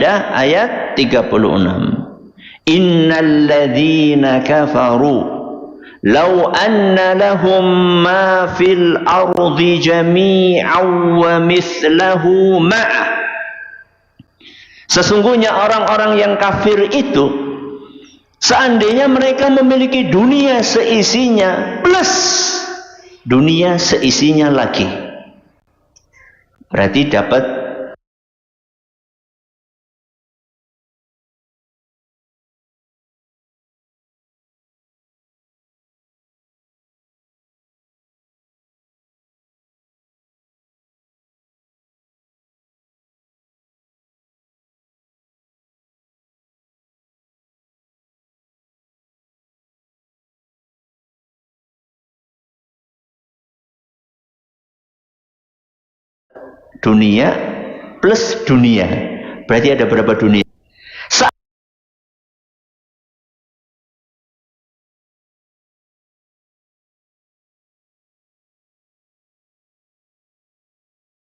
ayat 36. Innal ladzina kafaru law anna lahum ma fil ardi jami'an wa mithlahu ma'ah. Sesungguhnya orang-orang yang kafir itu, seandainya mereka memiliki dunia seisinya plus dunia seisinya lagi, berarti dapat dunia plus dunia, berarti ada berapa dunia?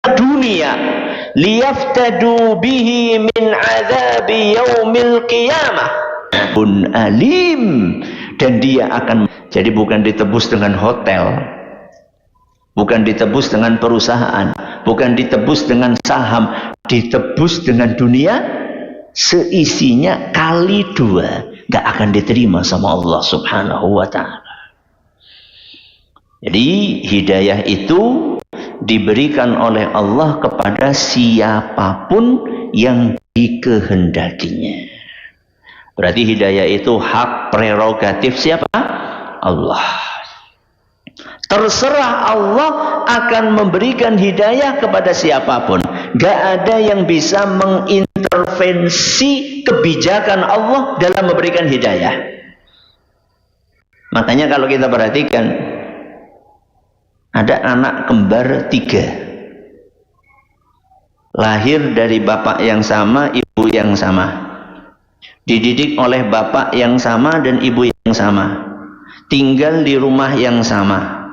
Dunia liyaftadu bihi min azabi yaumil qiyamah pun alim, dan dia akan, jadi bukan ditebus dengan hotel, bukan ditebus dengan perusahaan, bukan ditebus dengan saham, ditebus dengan dunia seisinya kali 2, gak akan diterima sama Allah subhanahu wa ta'ala. Jadi hidayah itu diberikan oleh Allah kepada siapapun yang dikehendakinya. Berarti hidayah itu hak prerogatif siapa? Allah. Terserah Allah akan memberikan hidayah kepada siapapun. Gak ada yang bisa mengintervensi kebijakan Allah dalam memberikan hidayah. Makanya kalau kita perhatikan, ada anak kembar 3, lahir dari bapak yang sama, ibu yang sama, dididik oleh bapak yang sama dan ibu yang sama, tinggal di rumah yang sama.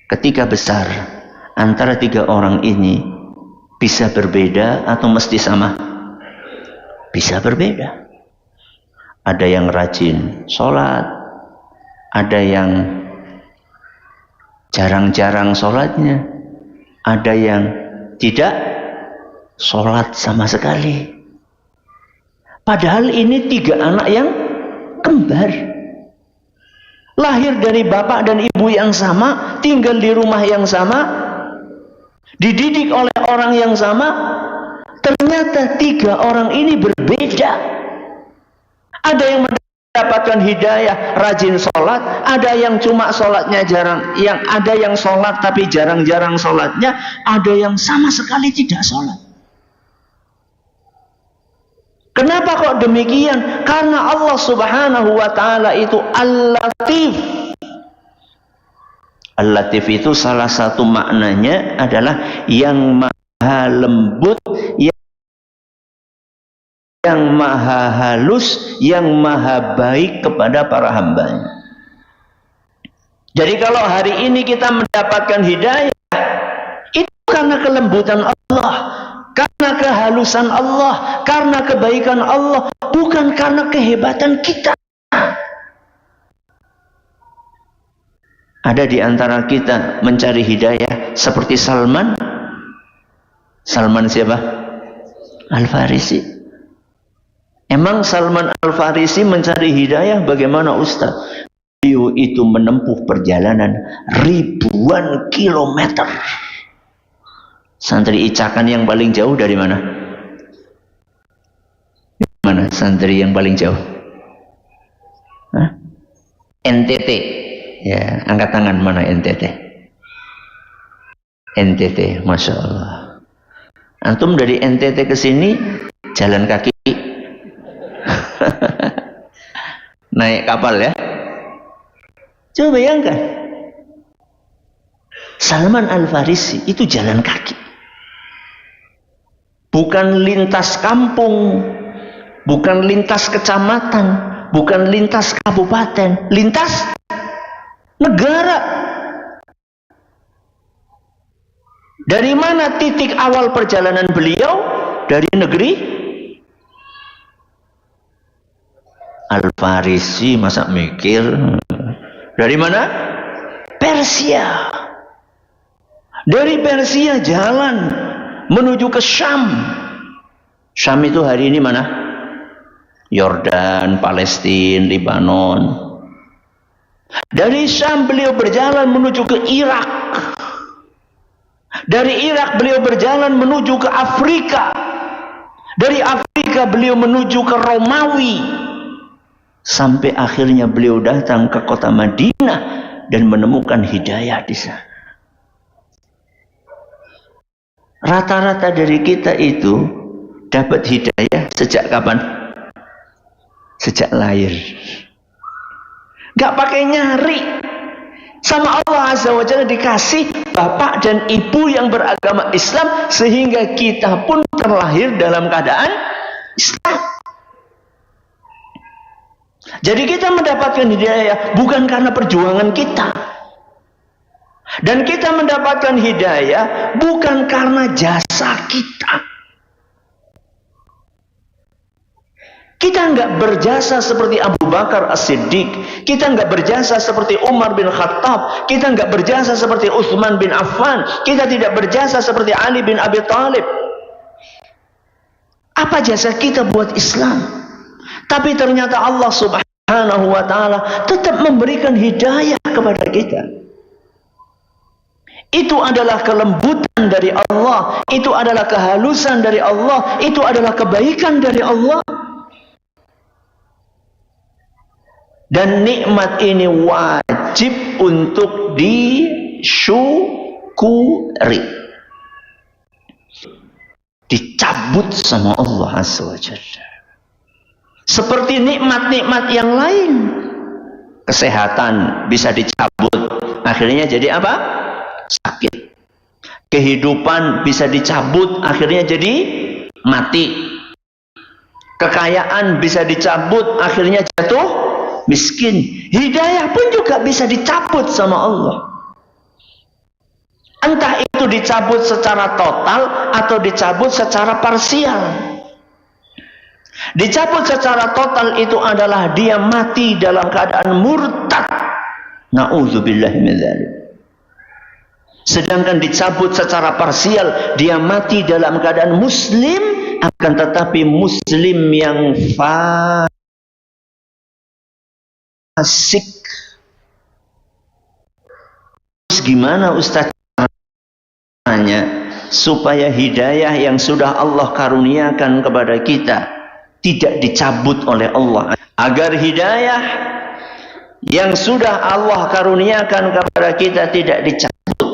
Ketika besar, antara 3 orang ini bisa berbeda atau mesti sama? Bisa berbeda. Ada yang rajin sholat, ada yang jarang-jarang sholatnya, ada yang tidak sholat sama sekali. Padahal ini 3 anak yang kembar, lahir dari bapak dan ibu yang sama, tinggal di rumah yang sama, dididik oleh orang yang sama. Ternyata 3 orang ini berbeda. Ada yang mendapatkan hidayah rajin sholat, ada yang cuma sholatnya jarang, yang ada yang sholat tapi jarang-jarang sholatnya, ada yang sama sekali tidak sholat. Kenapa kok demikian? Karena Allah subhanahu wa ta'ala itu Al-Latif. Al-Latif itu salah satu maknanya adalah yang maha lembut, yang maha halus, yang maha baik kepada para hambanya. Jadi kalau hari ini kita mendapatkan hidayah, itu karena kelembutan Allah, karena kehalusan Allah, karena kebaikan Allah, bukan karena kehebatan kita. Ada di antara kita mencari hidayah seperti Salman. Salman siapa? Al-Farisi. Emang Salman Al-Farisi mencari hidayah bagaimana Ustaz? Beliau itu menempuh perjalanan ribuan kilometer. Santri Icakan yang paling jauh dari mana? Mana santri yang paling jauh? Hah? NTT. Ya, angkat tangan, mana NTT? NTT, Masya Allah. Antum dari NTT ke sini jalan kaki, naik kapal ya. Coba bayangkan, Salman Al-Farisi itu jalan kaki, bukan lintas kampung, bukan lintas kecamatan, bukan lintas kabupaten, lintas negara. Dari mana titik awal perjalanan beliau? Dari negeri Al-Farisi, masa mikir. Dari mana? Persia. Dari Persia jalan menuju ke Syam. Syam itu hari ini mana? Yordan, Palestina, Lebanon. Dari Syam beliau berjalan menuju ke Irak. Dari Irak beliau berjalan menuju ke Afrika. Dari Afrika beliau menuju ke Romawi. Sampai akhirnya beliau datang ke kota Madinah dan menemukan hidayah di sana. Rata-rata dari kita itu dapat hidayah sejak kapan? Sejak lahir. Gak pakai nyari. Sama Allah Azza wa Jalla dikasih bapak dan ibu yang beragama Islam, sehingga kita pun terlahir dalam keadaan Islam. Jadi kita mendapatkan hidayah bukan karena perjuangan kita. Dan kita mendapatkan hidayah bukan karena jasa kita. Kita nggak berjasa seperti Abu Bakar As-Siddiq. Kita nggak berjasa seperti Umar bin Khattab. Kita nggak berjasa seperti Utsman bin Affan. Kita tidak berjasa seperti Ali bin Abi Thalib. Apa jasa kita buat Islam? Tapi ternyata Allah Subhanahu wa ta'ala tetap memberikan hidayah kepada kita. Itu adalah kelembutan dari Allah. Itu adalah kehalusan dari Allah. Itu adalah kebaikan dari Allah. Dan nikmat ini wajib untuk disyukuri. Dicabut sama Allah Azza wa Jalla. Seperti nikmat-nikmat yang lain. Kesehatan bisa dicabut. Akhirnya jadi apa? Sakit. Kehidupan bisa dicabut. Akhirnya jadi mati. Kekayaan bisa dicabut. Akhirnya jatuh miskin. Hidayah pun juga bisa dicabut sama Allah. Entah itu dicabut secara total atau dicabut secara parsial. Dicabut secara total itu adalah dia mati dalam keadaan murtad. Na'udzubillahi min dzalik. Sedangkan dicabut secara parsial, dia mati dalam keadaan muslim, akan tetapi muslim yang fasik. Terus gimana Ustaz caranya supaya hidayah yang sudah Allah karuniakan kepada kita tidak dicabut oleh Allah? Agar hidayah yang sudah Allah karuniakan kepada kita tidak dicabut,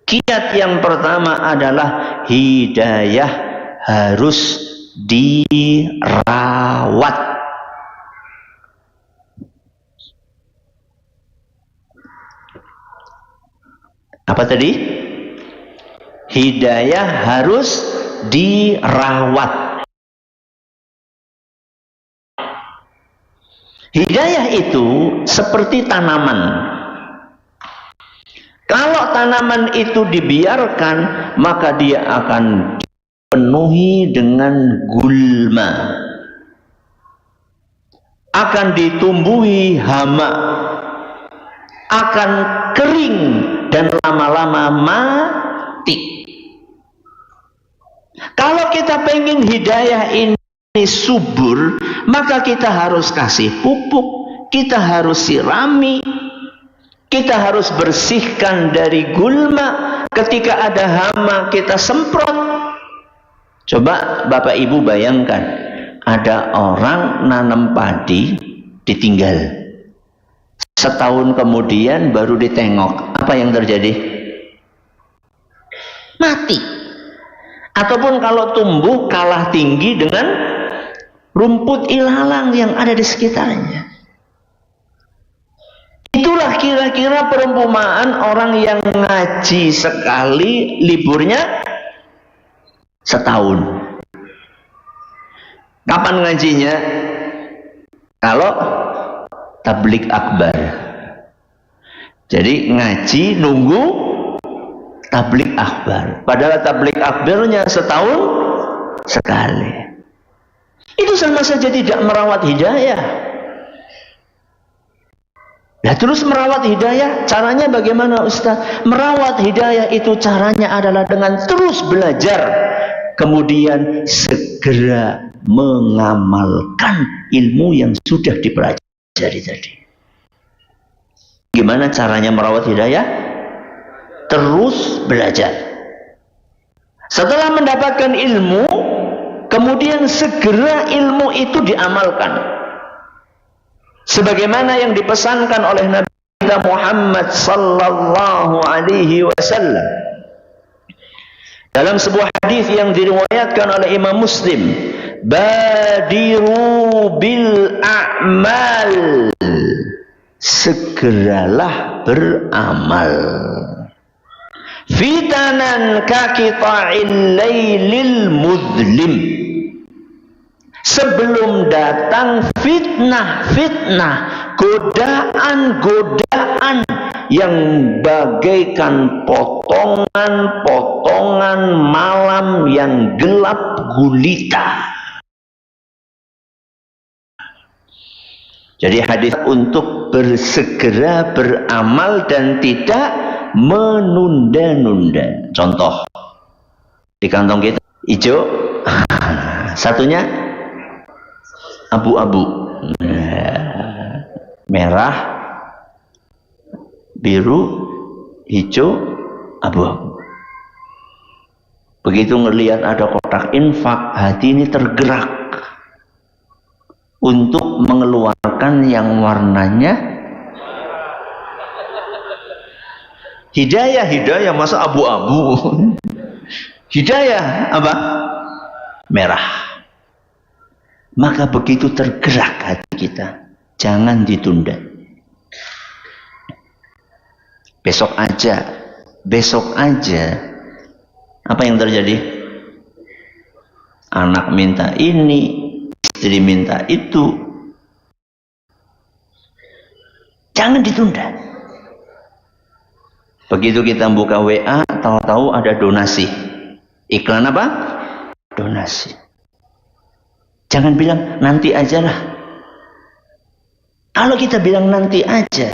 kiat yang pertama adalah hidayah harus dirawat. Apa tadi? Hidayah harus dirawat. Hidayah itu seperti tanaman. Kalau tanaman itu dibiarkan, maka dia akan dipenuhi dengan gulma. Akan ditumbuhi hama. Akan kering dan lama-lama mati. Kalau kita pengen hidayah ini subur, maka kita harus kasih pupuk, kita harus sirami, kita harus bersihkan dari gulma. Ketika ada hama kita semprot. Coba Bapak Ibu bayangkan, ada orang nanam padi ditinggal, setahun kemudian baru ditengok, apa yang terjadi? Mati. Ataupun kalau tumbuh kalah tinggi dengan rumput ilalang yang ada di sekitarnya. Itulah kira-kira perumpamaan orang yang ngaji sekali, liburnya setahun. Kapan ngajinya? Kalau tablik akbar. Jadi ngaji nunggu tablik akbar. Padahal tablik akbarnya setahun sekali. Itu sama saja tidak merawat hidayah. Nah, terus merawat hidayah, caranya bagaimana Ustaz? Merawat hidayah itu caranya adalah dengan terus belajar, kemudian segera mengamalkan ilmu yang sudah dipelajari tadi. Gimana caranya merawat hidayah? Terus belajar. Setelah mendapatkan ilmu, kemudian segera ilmu itu diamalkan. Sebagaimana yang dipesankan oleh Nabi kita Muhammad sallallahu alaihi wasallam dalam sebuah hadis yang diriwayatkan oleh Imam Muslim, badiru bil a'mal, segeralah beramal, fitanan kakita'il lailil mudlim, sebelum datang fitnah-fitnah, godaan-godaan yang bagaikan potongan-potongan malam yang gelap gulita. Jadi hadis untuk bersegera beramal dan tidak menunda-nunda. Contoh, di kantong kita hijau, satunya abu-abu, merah, biru, hijau, abu-abu. Begitu ngelihat ada kotak infak, hati ini tergerak untuk mengeluarkan yang warnanya hidayah, masa abu-abu? Hidayah apa? Merah. Maka begitu tergerak hati kita, jangan ditunda. Besok aja. Apa yang terjadi? Anak minta ini, istri minta itu. Jangan ditunda. Begitu kita buka WA, tahu-tahu ada donasi. Iklan apa? Donasi. Jangan bilang nanti aja lah. Kalau kita bilang nanti aja,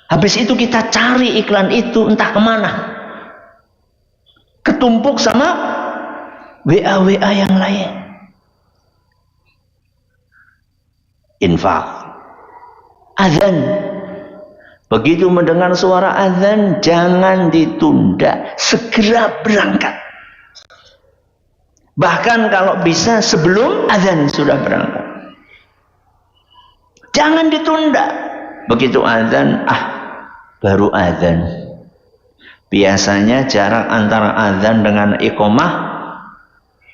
habis itu kita cari iklan itu entah kemana, ketumpuk sama WA yang lain. Infak, azan. Begitu mendengar suara azan, jangan ditunda, segera berangkat. Bahkan kalau bisa sebelum azan sudah berangkat. Jangan ditunda. Begitu azan, baru azan. Biasanya jarak antara azan dengan iqamah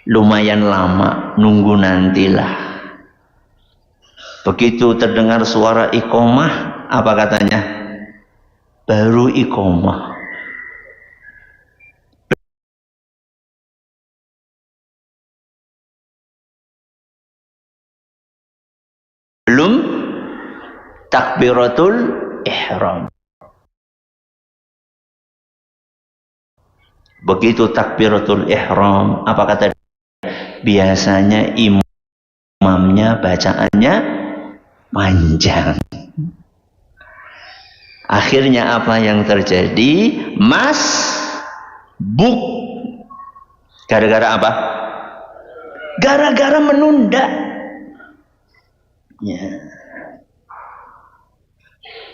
lumayan lama, nunggu nantilah. Begitu terdengar suara iqamah, apa katanya? Baru iqamah. Belum takbiratul ihram. Begitu takbiratul ihram, apa kata? Biasanya imamnya bacaannya panjang. Akhirnya apa yang terjadi? Masbuk. Gara-gara apa? Gara-gara menunda. Ya.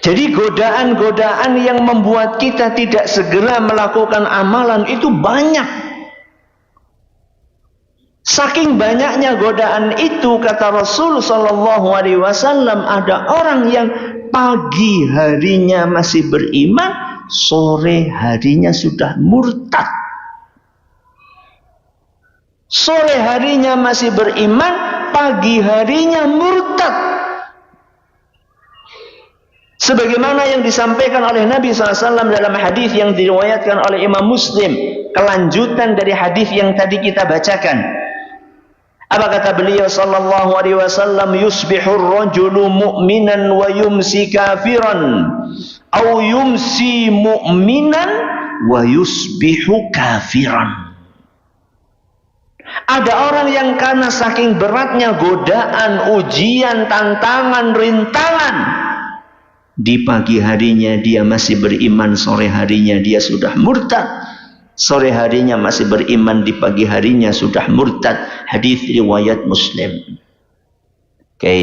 Jadi godaan-godaan yang membuat kita tidak segera melakukan amalan itu banyak. Saking banyaknya godaan itu, kata Rasul sallallahu alaihi wasallam, ada orang yang pagi harinya masih beriman, sore harinya sudah murtad. Sore harinya masih beriman, pagi harinya murtad. Sebagaimana yang disampaikan oleh Nabi SAW dalam hadis yang diriwayatkan oleh Imam Muslim, kelanjutan dari hadis yang tadi kita bacakan. Apa kata beliau sallallahu alaihi wasallam? Yusbihur rajulu mu'minan wa yumsi kafiran, au yumsi mu'minan wa yusbihu kafiran. Ada orang yang karena saking beratnya godaan, ujian, tantangan, rintangan, di pagi harinya dia masih beriman, sore harinya dia sudah murtad. Sore harinya masih beriman, di pagi harinya sudah murtad. Hadis riwayat Muslim. Oke.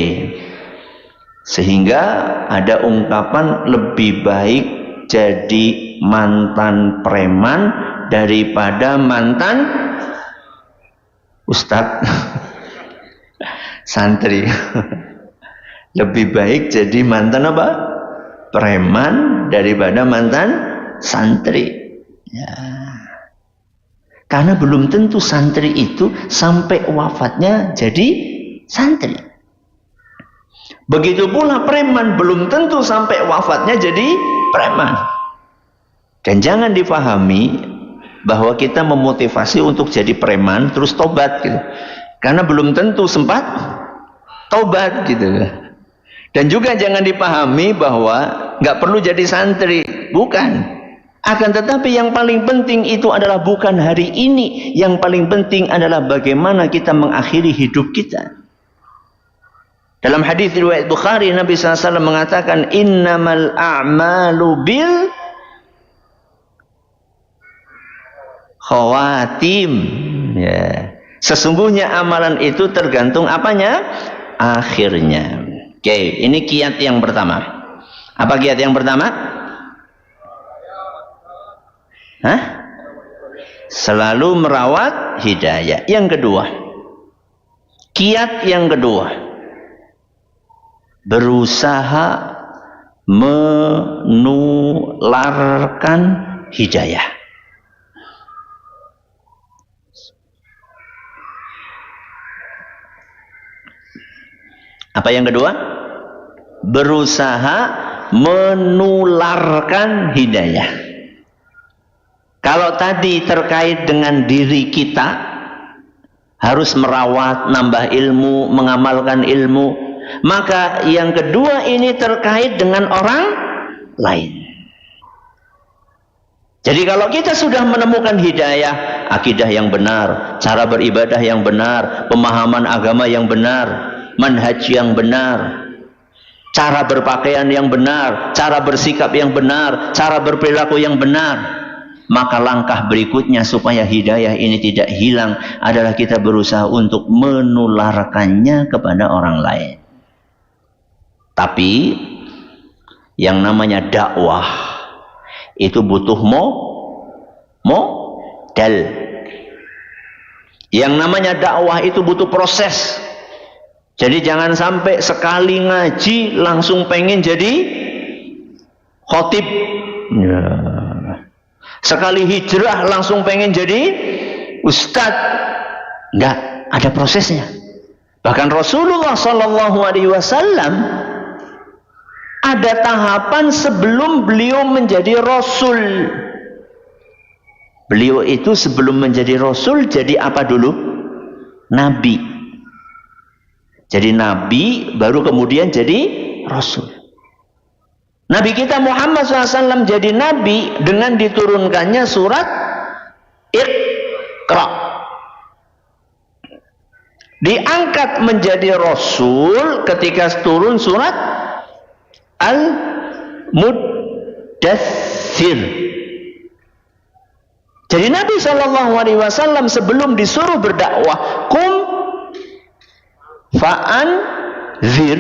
Sehingga ada ungkapan lebih baik jadi mantan preman daripada mantan Ustadz santri. Lebih baik jadi mantan apa? Preman daripada mantan santri. Ya. Karena belum tentu santri itu sampai wafatnya jadi santri. Begitu pula preman belum tentu sampai wafatnya jadi preman. Dan jangan difahami bahwa kita memotivasi untuk jadi preman terus tobat gitu. Karena belum tentu sempat tobat gitu. Dan juga jangan dipahami bahwa nggak perlu jadi santri, bukan. Akan tetapi yang paling penting itu adalah bukan hari ini. Yang paling penting adalah bagaimana kita mengakhiri hidup kita. Dalam hadis riwayat Bukhari, Nabi SAW mengatakan, innamal a'malu bil khawatim. Ya. Sesungguhnya amalan itu tergantung apanya? Akhirnya. Oke, ini kiat yang pertama. Apa kiat yang pertama? Hah? Selalu merawat hidayah. Yang kedua, kiat yang kedua, berusaha menularkan hidayah. Apa yang kedua? Berusaha menularkan hidayah. Kalau tadi terkait dengan diri kita, harus merawat, nambah ilmu, mengamalkan ilmu. Maka yang kedua ini terkait dengan orang lain. Jadi kalau kita sudah menemukan hidayah, akidah yang benar, cara beribadah yang benar, pemahaman agama yang benar, manhaj yang benar, cara berpakaian yang benar, cara bersikap yang benar, cara berperilaku yang benar, maka langkah berikutnya supaya hidayah ini tidak hilang adalah kita berusaha untuk menularkannya kepada orang lain. Tapi yang namanya dakwah itu butuh modal. Yang namanya dakwah itu butuh proses. Jadi jangan sampai sekali ngaji langsung pengen jadi khotib. Ya. Sekali hijrah langsung pengen jadi ustadz. Enggak, ada prosesnya. Bahkan Rasulullah SAW ada tahapan sebelum beliau menjadi rasul. Beliau itu sebelum menjadi rasul jadi apa dulu? Nabi. Jadi nabi baru kemudian jadi rasul. Nabi kita Muhammad SAW jadi nabi dengan diturunkannya surat Iqra. Diangkat menjadi rasul ketika turun surat Al-Muddathir. Jadi Nabi SAW sebelum disuruh berdakwah, fa'anzir,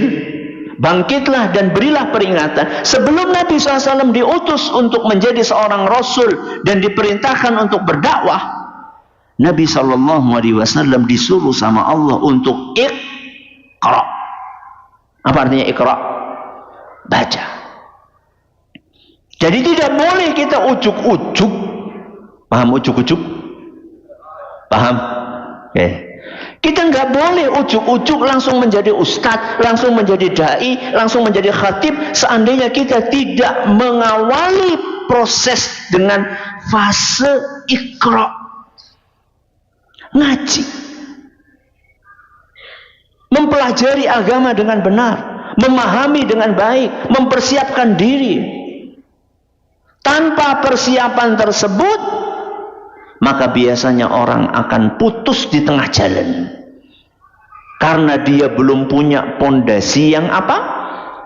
bangkitlah dan berilah peringatan. Sebelum Nabi SAW diutus untuk menjadi seorang rasul dan diperintahkan untuk berdakwah, Nabi SAW disuruh sama Allah untuk Iqra. Apa artinya Iqra? Baca. Jadi tidak boleh kita ujuk-ujuk. Paham ujuk-ujuk? Paham? Oke. Kita nggak boleh ujuk-ujuk langsung menjadi ustadz, langsung menjadi dai, langsung menjadi khatib seandainya kita tidak mengawali proses dengan fase Iqra. Ngaji. Mempelajari agama dengan benar, memahami dengan baik, mempersiapkan diri. Tanpa persiapan tersebut, maka biasanya orang akan putus di tengah jalan. Karena dia belum punya pondasi yang apa?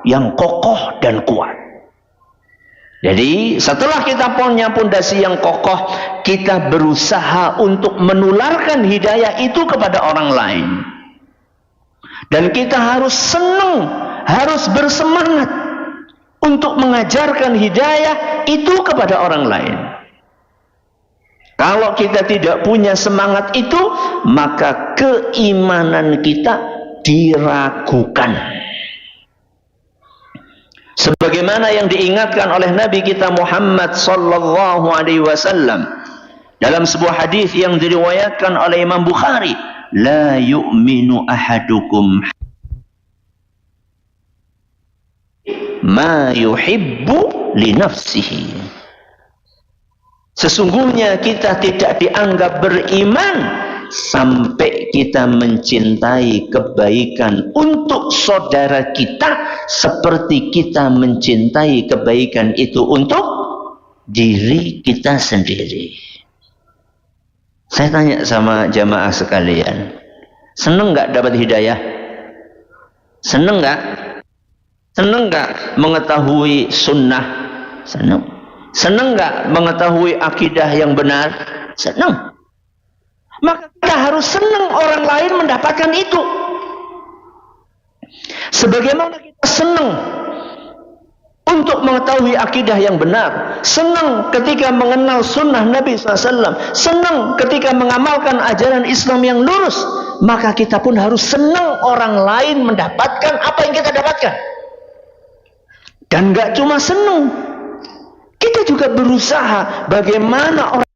Yang kokoh dan kuat. Jadi setelah kita punya pondasi yang kokoh, kita berusaha untuk menularkan hidayah itu kepada orang lain. Dan kita harus senang, harus bersemangat untuk mengajarkan hidayah itu kepada orang lain. Kalau kita tidak punya semangat itu, maka keimanan kita diragukan. Sebagaimana yang diingatkan oleh Nabi kita Muhammad sallallahu alaihi wasallam dalam sebuah hadis yang diriwayatkan oleh Imam Bukhari, la yu'minu ahadukum ma yuhibbu li nafsihi. Sesungguhnya kita tidak dianggap beriman sampai kita mencintai kebaikan untuk saudara kita seperti kita mencintai kebaikan itu untuk diri kita sendiri. Saya tanya sama jamaah sekalian, seneng nggak dapat hidayah? Seneng nggak? Seneng nggak mengetahui sunnah? Seneng. Seneng nggak mengetahui akidah yang benar? Seneng. Maka kita harus senang orang lain mendapatkan itu. Sebagaimana kita senang untuk mengetahui akidah yang benar, senang ketika mengenal sunnah Nabi SAW, senang ketika mengamalkan ajaran Islam yang lurus, maka kita pun harus senang orang lain mendapatkan apa yang kita dapatkan. Dan gak cuma senang, kita juga berusaha bagaimana orang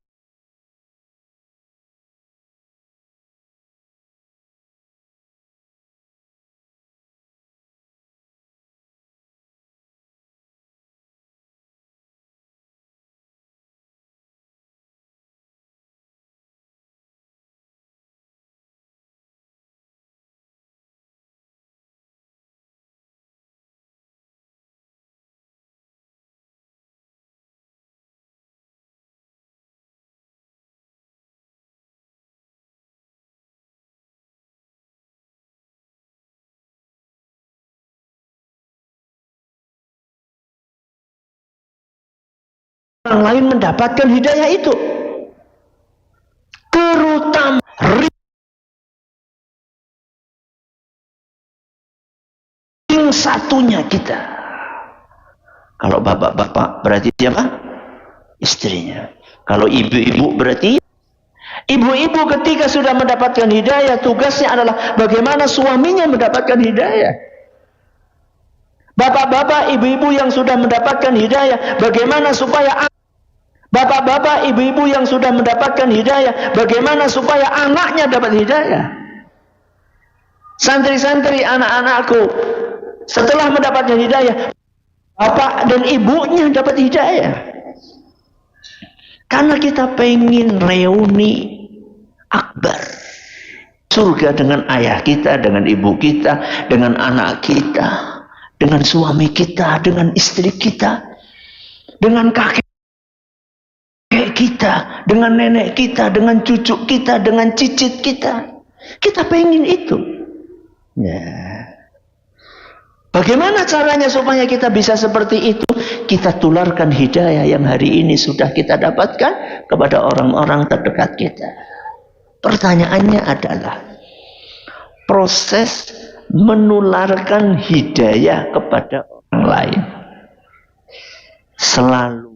lain mendapatkan hidayah itu, terutama ring satunya kita. Kalau bapak-bapak berarti siapa? Istrinya. Kalau ibu-ibu berarti ibu-ibu ketika sudah mendapatkan hidayah, tugasnya adalah bagaimana suaminya mendapatkan hidayah. Bapak-bapak, ibu-ibu yang sudah mendapatkan hidayah, bagaimana supaya bapak-bapak, ibu-ibu yang sudah mendapatkan hidayah, bagaimana supaya anaknya dapat hidayah. Santri-santri, anak-anakku, setelah mendapatkan hidayah, bapak dan ibunya dapat hidayah. Karena kita pengen reuni akbar surga dengan ayah kita, dengan ibu kita, dengan anak kita, dengan suami kita, dengan istri kita, dengan kakek kita, dengan nenek kita, dengan cucu kita, dengan cicit kita. Kita pengen itu. Ya. Bagaimana caranya supaya kita bisa seperti itu? Kita tularkan hidayah yang hari ini sudah kita dapatkan kepada orang-orang terdekat kita. Pertanyaannya adalah proses menularkan hidayah kepada orang lain selalu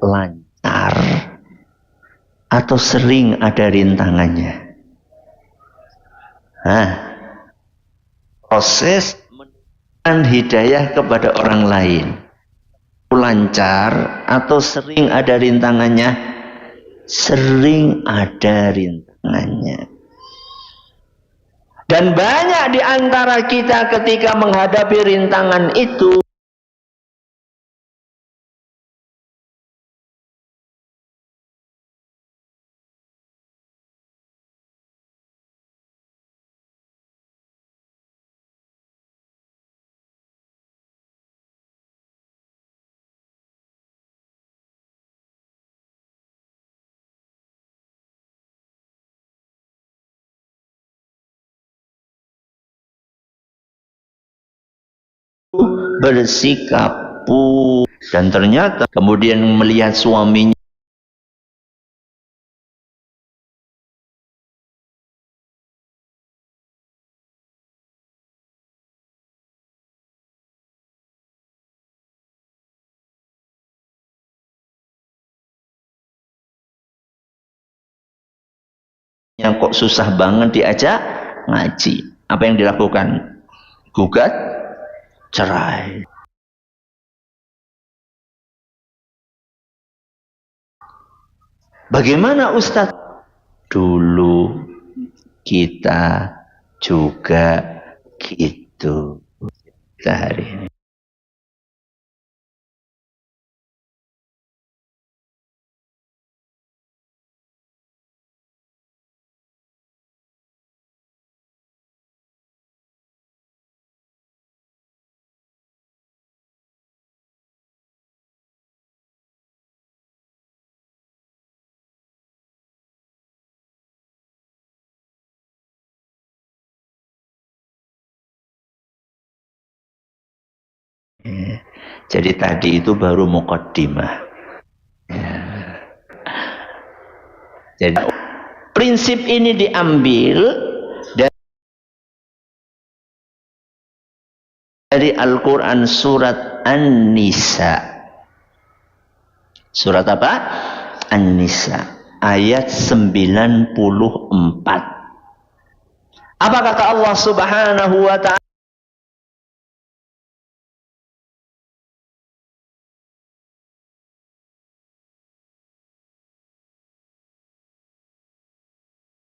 lancar atau sering ada rintangannya? Proses menularkan hidayah kepada orang lain lancar atau sering ada rintangannya? Sering ada rintangannya. Dan banyak di antara kita ketika menghadapi rintangan itu bersikap dan ternyata kemudian melihat suaminya yang kok susah banget diajak ngaji. Apa yang dilakukan? Gugat cerai. Bagaimana Ustadz? Dulu kita juga gitu. Kita hari ini. Jadi tadi itu baru muqaddimah. Ya. Jadi prinsip ini diambil dari Al-Quran surat An-Nisa. Surat apa? An-Nisa ayat 94. Apa kata Allah Subhanahu wa ta'ala?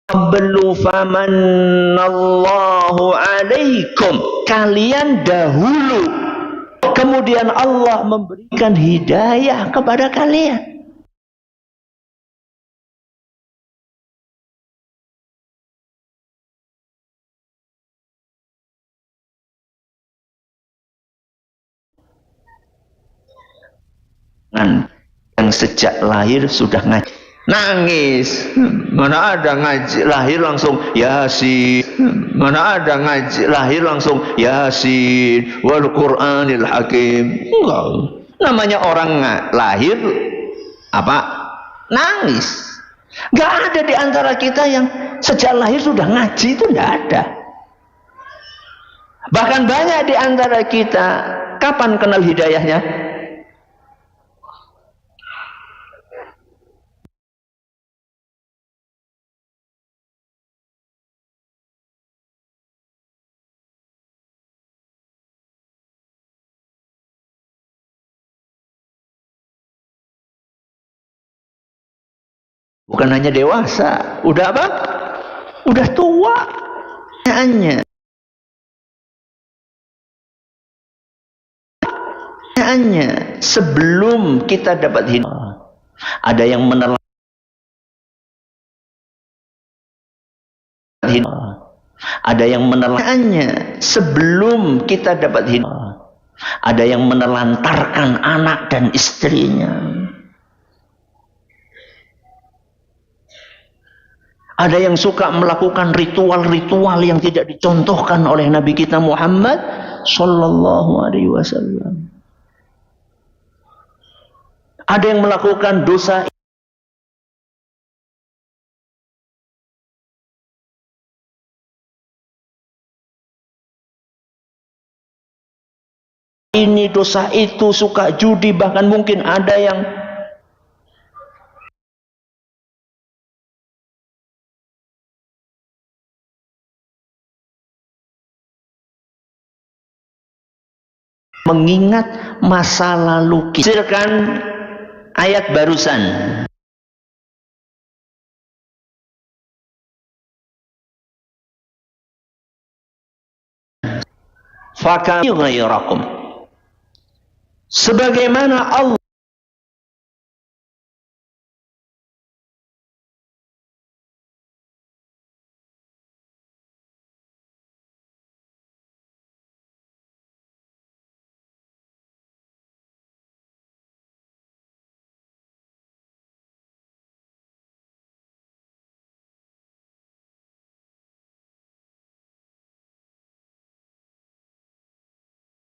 Qablu famanallahu alaikum, kalian dahulu kemudian Allah memberikan hidayah kepada kalian. Yang sejak lahir sudah ngaji, nangis. Mana ada ngaji lahir langsung Yasin, mana ada ngaji lahir langsung Yasin wal Qur'anil Hakim. Enggak. Namanya orang lahir apa? Nangis. Enggak ada di antara kita yang sejak lahir sudah ngaji, itu enggak ada. Bahkan banyak di antara kita kapan kenal hidayahnya? Bukan hanya dewasa, udah apa? Udah tua. Hanya sebelum kita dapat hidayah, ada yang menelan, ada yang menelannya sebelum kita dapat hidayah, ada yang menelantarkan anak dan istrinya, ada yang suka melakukan ritual-ritual yang tidak dicontohkan oleh Nabi kita Muhammad Sallallahu Alaihi Wasallam. Ada yang melakukan dosa ini, dosa itu, suka judi, bahkan mungkin ada yang mengingat masa lalu kita. Silakan ayat barusan. Fakami ghairakum, sebagaimana Allah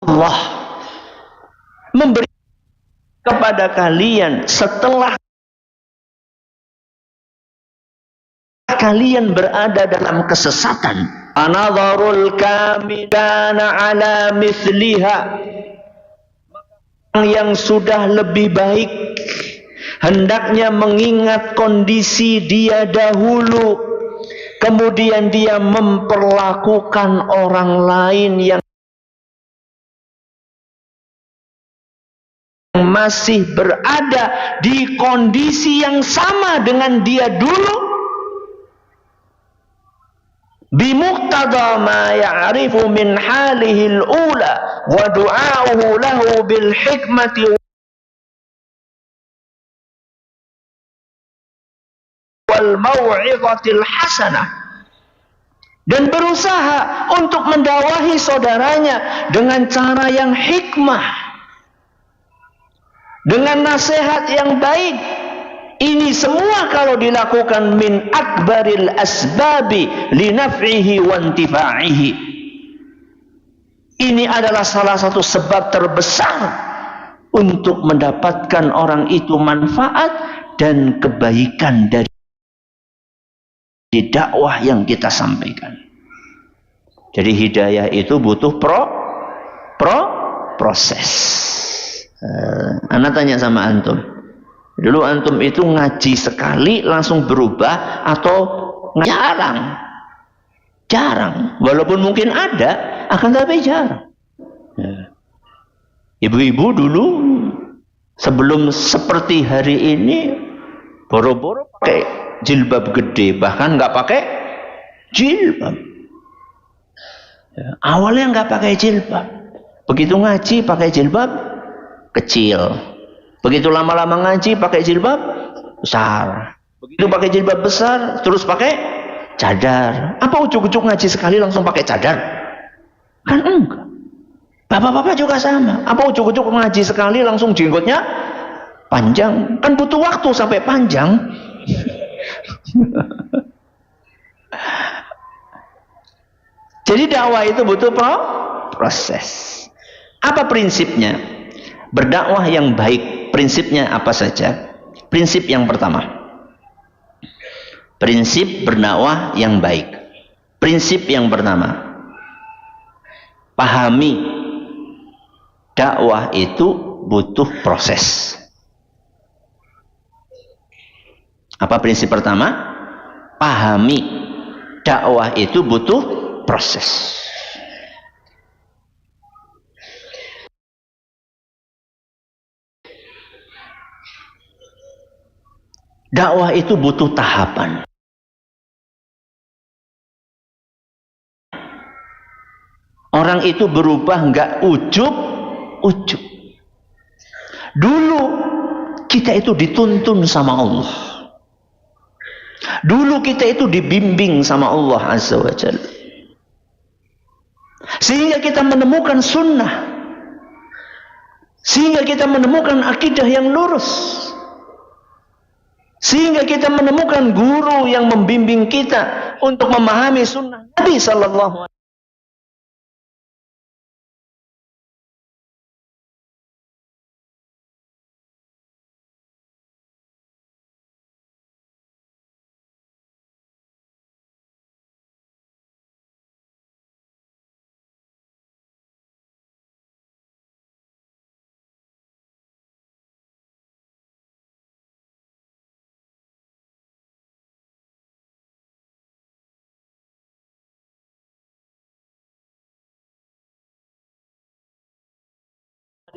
Allah memberi kepada kalian setelah kalian berada dalam kesesatan. Anadharul kamidana ala mithliha, yang sudah lebih baik hendaknya mengingat kondisi dia dahulu, kemudian dia memperlakukan orang lain yang masih berada di kondisi yang sama dengan dia dulu, bimuqtada ma ya'rifu min halihi al-ula wa du'a'uhu lahu bil hikmati wal mau'izatil hasanah, dan berusaha untuk mendakwahi saudaranya dengan cara yang hikmah, dengan nasihat yang baik. Ini semua kalau dilakukan min akbaril asbabi li naf'ihi wa intifa'ihi. Ini adalah salah satu sebab terbesar untuk mendapatkan orang itu manfaat dan kebaikan dari dakwah yang kita sampaikan. Jadi hidayah itu butuh proses. Ana tanya sama antum, dulu antum itu ngaji sekali langsung berubah atau jarang, walaupun mungkin ada, akan tapi jarang. Ibu-ibu dulu sebelum seperti hari ini boro-boro pakai jilbab gede, bahkan nggak pakai jilbab. Awalnya nggak pakai jilbab, begitu ngaji pakai jilbab kecil, begitu lama-lama ngaji pakai jilbab besar, begitu pakai jilbab besar terus pakai cadar. Apa ujuk-ujuk ngaji sekali langsung pakai cadar? Kan enggak. Bapak-bapak juga sama. Apa ujuk-ujuk ngaji sekali langsung jenggotnya panjang? Kan butuh waktu sampai panjang. Jadi dakwah itu butuh proses. Apa prinsipnya? Berdakwah yang baik, prinsipnya apa saja? Prinsip yang pertama, prinsip berdakwah yang baik. Prinsip yang pertama, pahami dakwah itu butuh proses. Apa prinsip pertama? Pahami dakwah itu butuh proses. Dakwah itu butuh tahapan. Orang itu berubah nggak ujub-ujub. Dulu kita itu dituntun sama Allah. Dulu kita itu dibimbing sama Allah Azza wa Jalla. Sehingga kita menemukan sunnah. Sehingga kita menemukan akidah yang lurus. Sehingga kita menemukan guru yang membimbing kita untuk memahami sunnah Nabi Sallallahu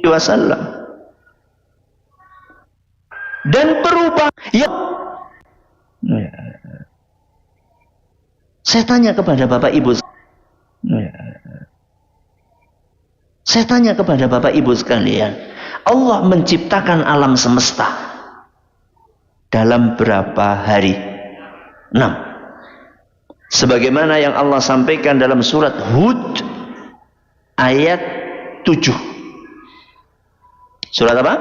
Alaihi Wasallam. Dan perubahan yang saya tanya kepada Bapak Ibu, saya tanya kepada Bapak Ibu sekalian, Allah menciptakan alam semesta dalam berapa hari? 6. Sebagaimana yang Allah sampaikan dalam surat Hud ayat 7. Surat apa?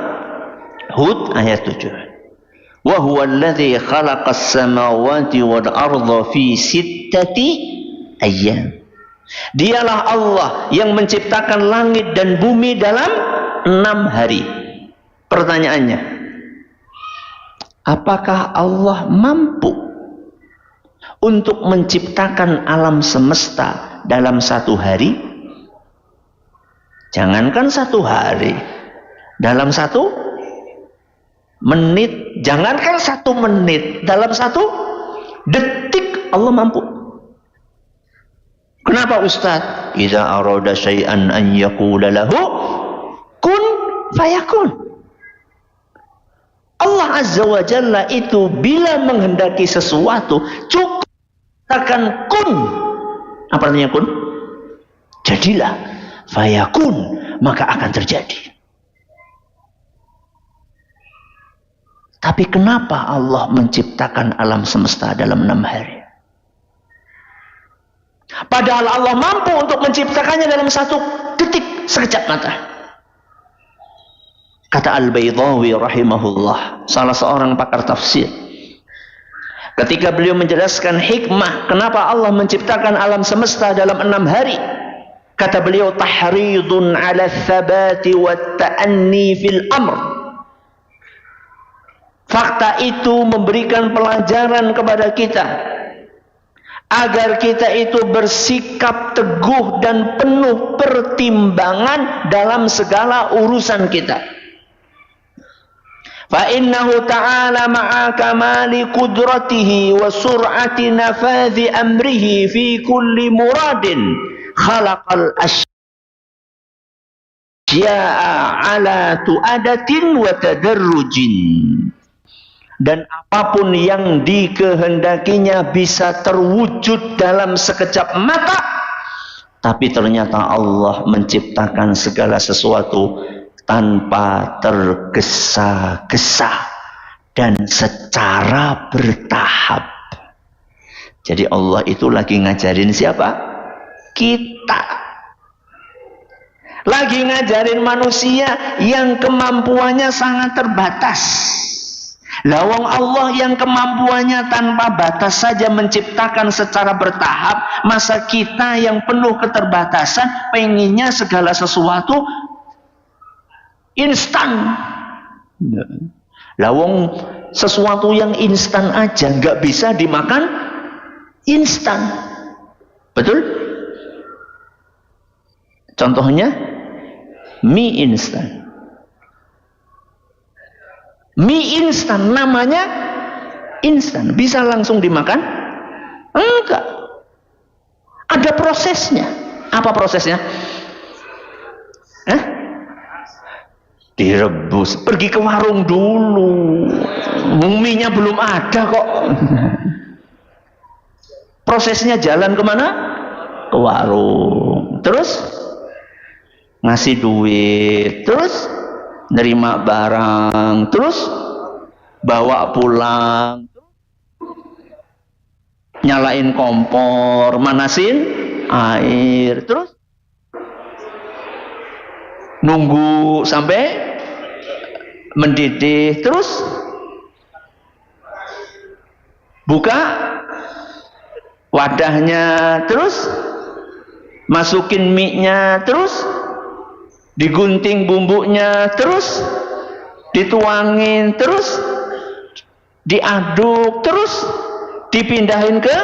Hud ayat 7. Wa huwa alladhi khalaqas samawati wal arda fi sittati ayyam Dialah Allah yang menciptakan langit dan bumi dalam 6 hari. Pertanyaannya, apakah Allah mampu untuk menciptakan alam semesta dalam 1 hari? Jangankan 1 hari, dalam 1 menit, jangankan 1 menit, dalam 1 detik Allah mampu. Kenapa Ustaz? Idza arada syai'an an yaqula lahu kun fayakun. Allah Azza wa Jalla itu bila menghendaki sesuatu cukup katakan kun. Apa artinya kun? Jadilah. Fayakun, maka akan terjadi. Tapi kenapa Allah menciptakan alam semesta dalam 6 hari? Padahal Allah mampu untuk menciptakannya dalam 1 detik, sekejap mata. Kata Al-Baydawi rahimahullah, salah seorang pakar tafsir, ketika beliau menjelaskan hikmah kenapa Allah menciptakan alam semesta dalam 6 hari, kata beliau, tahridun ala thabati wa ta'anni fil amr. Fakta itu memberikan pelajaran kepada kita agar kita itu bersikap teguh dan penuh pertimbangan dalam segala urusan kita. Fa innahu ta'ala ma'a kamali qudratihi wa sur'ati nafadhi amrihi fi kulli muradin khalaqal asya'a ala tu'adatin wa tadarrujin. Dan apapun yang dikehendakinya bisa terwujud dalam sekejap mata. Tapi ternyata Allah menciptakan segala sesuatu tanpa tergesa-gesa dan secara bertahap. Jadi Allah itu lagi ngajarin siapa? Kita. Lagi ngajarin manusia yang kemampuannya sangat terbatas. Lawang Allah yang kemampuannya tanpa batas saja menciptakan secara bertahap, masa kita yang penuh keterbatasan pengennya segala sesuatu instan. Lawang sesuatu yang instan aja nggak bisa dimakan instan, betul? Contohnya mie instan. Mie instan namanya instan. Bisa langsung dimakan? Enggak. Ada prosesnya. Apa prosesnya? Direbus. Pergi ke warung dulu. Mie-nya belum ada kok. Prosesnya jalan kemana? Ke warung. Terus ngasih duit. Terus nerima barang, terus bawa pulang, nyalain kompor, manasin air, terus nunggu sampai mendidih, terus buka wadahnya, terus masukin mie-nya, terus digunting bumbunya, terus dituangin, terus diaduk, terus dipindahin ke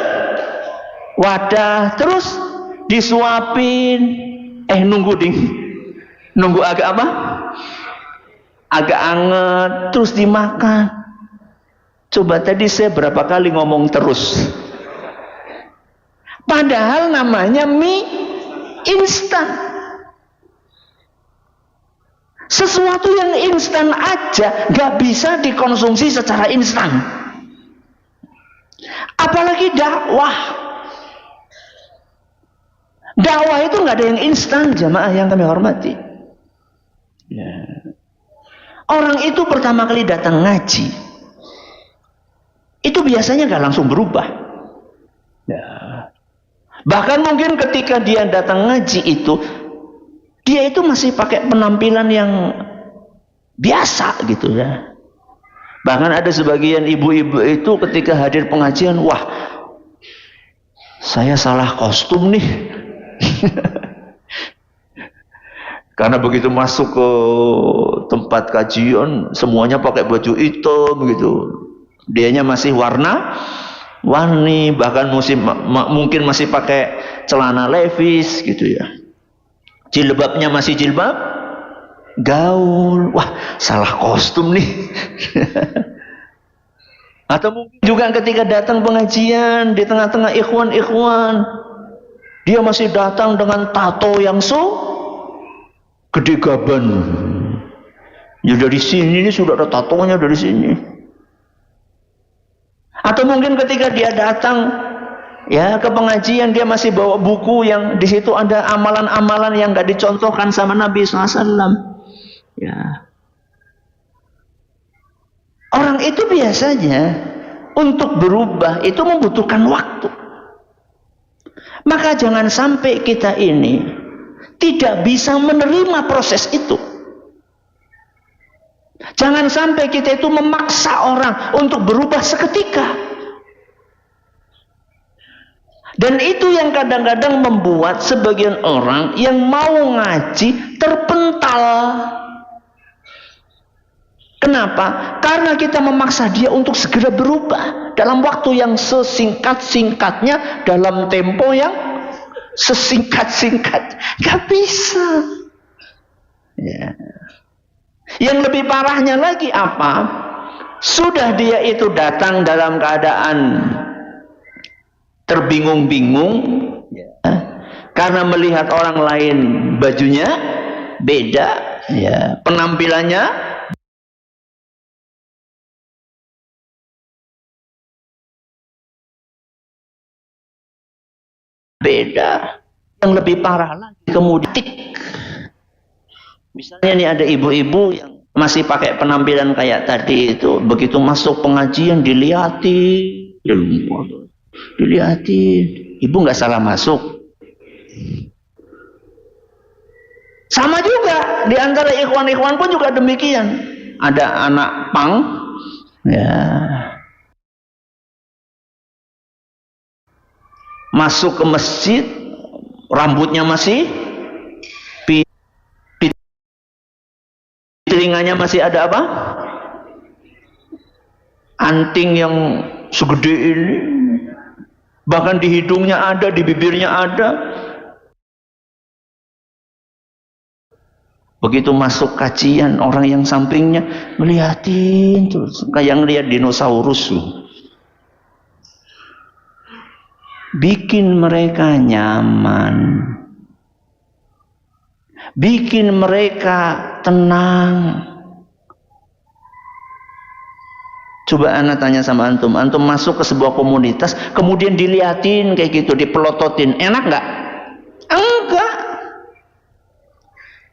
wadah, terus disuapin. Nunggu agak apa? Agak anget, terus dimakan. Coba tadi saya berapa kali ngomong terus. Padahal namanya mie instan. Sesuatu yang instan aja gak bisa dikonsumsi secara instan, apalagi dakwah. Dakwah itu gak ada yang instan, jamaah yang kami hormati ya. Orang itu pertama kali datang ngaji itu biasanya gak langsung berubah ya. Bahkan mungkin ketika dia datang ngaji itu dia itu masih pakai penampilan yang biasa gitu ya. Bahkan ada sebagian ibu-ibu itu ketika hadir pengajian, wah, saya salah kostum nih. Karena begitu masuk ke tempat kajian, semuanya pakai baju hitam gitu. Dianya masih warni, bahkan mungkin masih pakai celana levis gitu ya. Jilbabnya masih jilbab gaul. Wah, salah kostum nih. Atau mungkin juga ketika datang pengajian di tengah-tengah ikhwan, dia masih datang dengan tato yang gede gaban. Ya dari sini ini sudah ada tatonya dari sini. Atau mungkin ketika dia datang ya ke pengajian, dia masih bawa buku yang di situ ada amalan-amalan yang enggak dicontohkan sama Nabi SAW. Ya. Orang itu biasanya untuk berubah itu membutuhkan waktu. Maka jangan sampai kita ini tidak bisa menerima proses itu. Jangan sampai kita itu memaksa orang untuk berubah seketika. Dan itu yang kadang-kadang membuat sebagian orang yang mau ngaji terpental. Kenapa? Karena kita memaksa dia untuk segera berubah dalam waktu yang sesingkat-singkatnya, dalam tempo yang sesingkat-singkat. Gak bisa ya. Yang lebih parahnya lagi apa? Sudah dia itu datang dalam keadaan terbingung-bingung ya, karena melihat orang lain bajunya beda ya, penampilannya beda. Yang lebih parah lagi kemudian, misalnya nih ada ibu-ibu yang masih pakai penampilan kayak tadi itu, begitu masuk pengajian dilihatin, ibu nggak salah masuk. Sama juga di antara ikhwan-ikhwan pun juga demikian. Ada anak pang ya, masuk ke masjid, rambutnya masih, telinganya masih ada apa? Anting yang segede ini, bahkan di hidungnya ada, di bibirnya ada. Begitu masuk kajian, orang yang sampingnya melihatin terus, kayak ngelihat dinosaurus. Bikin mereka nyaman, bikin mereka tenang. Coba ana tanya sama antum, antum masuk ke sebuah komunitas, kemudian diliatin kayak gitu, dipelototin, enak nggak? Enggak.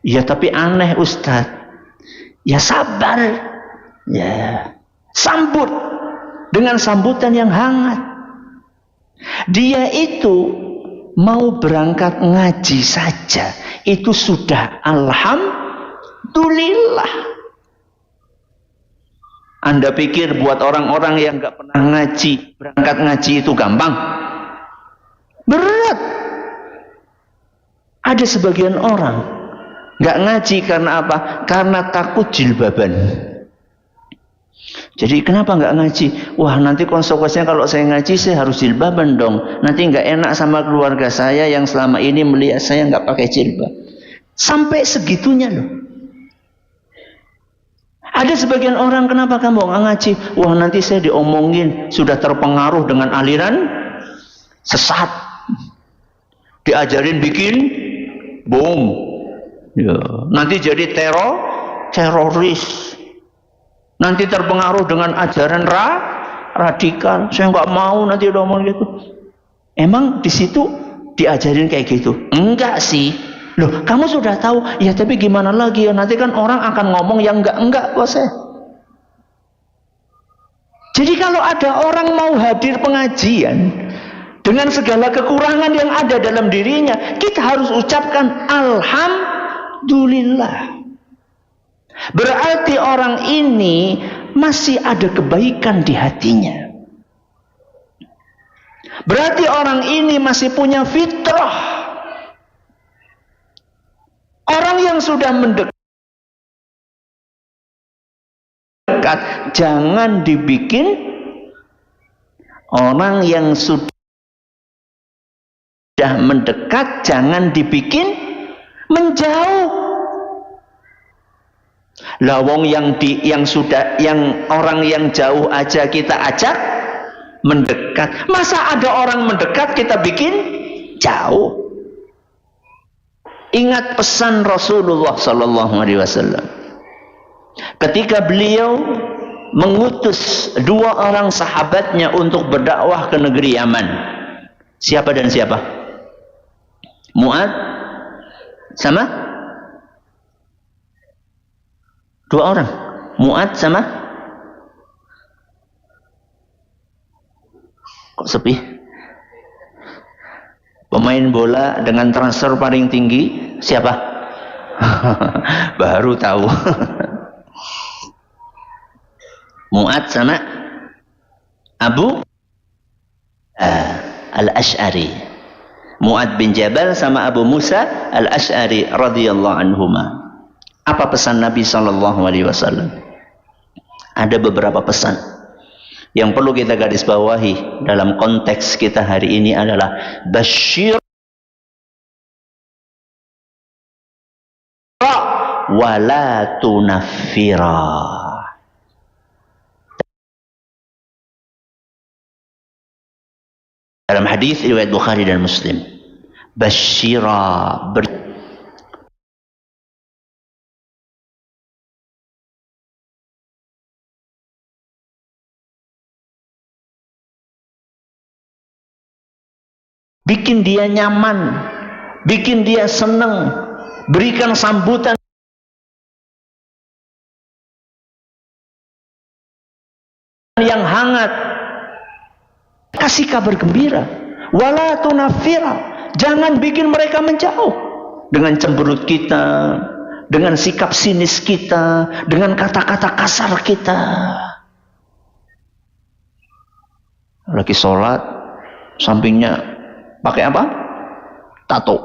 Ya tapi aneh Ustadz. Ya sabar, ya sambut dengan sambutan yang hangat. Dia itu mau berangkat ngaji saja, itu sudah alhamdulillah. Anda pikir buat orang-orang yang gak pernah ngaji, berangkat ngaji itu gampang? Berat. Ada sebagian orang gak ngaji karena apa? Karena takut jilbaban. Jadi kenapa nggak ngaji? Wah, nanti konsekuensinya kalau saya ngaji saya harus jilbaban dong. Nanti nggak enak sama keluarga saya yang selama ini melihat saya nggak pakai jilbab. Sampai segitunya loh. Ada sebagian orang, kenapa kamu nggak ngaji? Wah, nanti saya diomongin sudah terpengaruh dengan aliran sesat. Diajarin bikin bom. Ya, nanti jadi teroris. Nanti terpengaruh dengan ajaran radikal. Saya nggak mau nanti udah ngomong gitu. Emang di situ diajarin kayak gitu? Enggak sih. Loh, kamu sudah tahu? Ya tapi gimana lagi ya? Nanti kan orang akan ngomong yang enggak kok saya. Jadi kalau ada orang mau hadir pengajian dengan segala kekurangan yang ada dalam dirinya, kita harus ucapkan alhamdulillah. Berarti orang ini masih ada kebaikan di hatinya. Berarti orang ini masih punya fitrah. sudah mendekat, jangan dibikin orang yang sudah mendekat, jangan dibikin menjauh. Lawong yang orang yang jauh aja kita ajak mendekat, masa ada orang mendekat kita bikin jauh? Ingat pesan Rasulullah sallallahu alaihi wasallam ketika beliau mengutus 2 orang sahabatnya untuk berdakwah ke negeri Yaman. Siapa dan siapa? Mu'ad sama 2 orang. Mu'ad sama, kok sepi? Pemain bola dengan transfer paling tinggi siapa? Baru tahu. Mu'ad sama Abu Al-Ash'ari. Mu'ad bin Jabal sama Abu Musa Al-Ash'ari radhiyallahu anhuma. Apa pesan Nabi sallallahu alaihi wasallam? Ada beberapa pesan yang perlu kita garis bawahi dalam konteks kita hari ini adalah basyir wala tunaffira. Dalam hadis riwayat Bukhari dan Muslim, basyira, bikin dia nyaman, bikin dia senang, berikan sambutan yang hangat, kasih kabar gembira. Wala tunafira, jangan bikin mereka menjauh dengan cemberut kita, dengan sikap sinis kita, dengan kata-kata kasar kita. Lagi sholat, sampingnya pakai apa? Tato.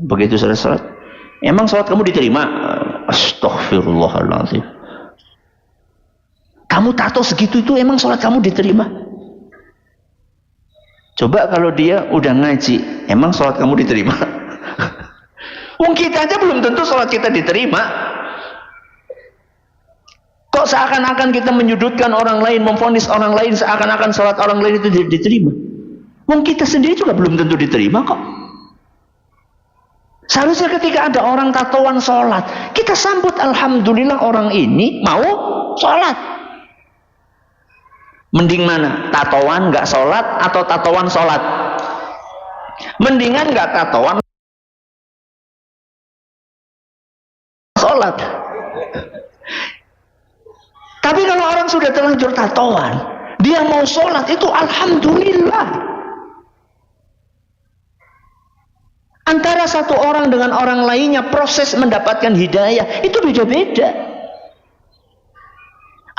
Begitu selesai sholat, emang sholat kamu diterima? Astaghfirullahaladzim. Kamu tato segitu itu emang sholat kamu diterima? Coba kalau dia udah ngaji, emang sholat kamu diterima? Wong kita aja belum tentu sholat kita diterima. Kok seakan-akan kita menyudutkan orang lain, memvonis orang lain, seakan-akan sholat orang lain itu diterima? Wong kita sendiri juga belum tentu diterima kok. Seharusnya ketika ada orang tatoan sholat, kita sambut, alhamdulillah orang ini mau sholat. Mending mana? Tatoan nggak sholat atau tatoan sholat? Mendingan nggak tatoan sholat. Tapi kalau orang sudah terlanjur tatoan, dia mau sholat itu alhamdulillah. Antara satu orang dengan orang lainnya proses mendapatkan hidayah itu beda-beda.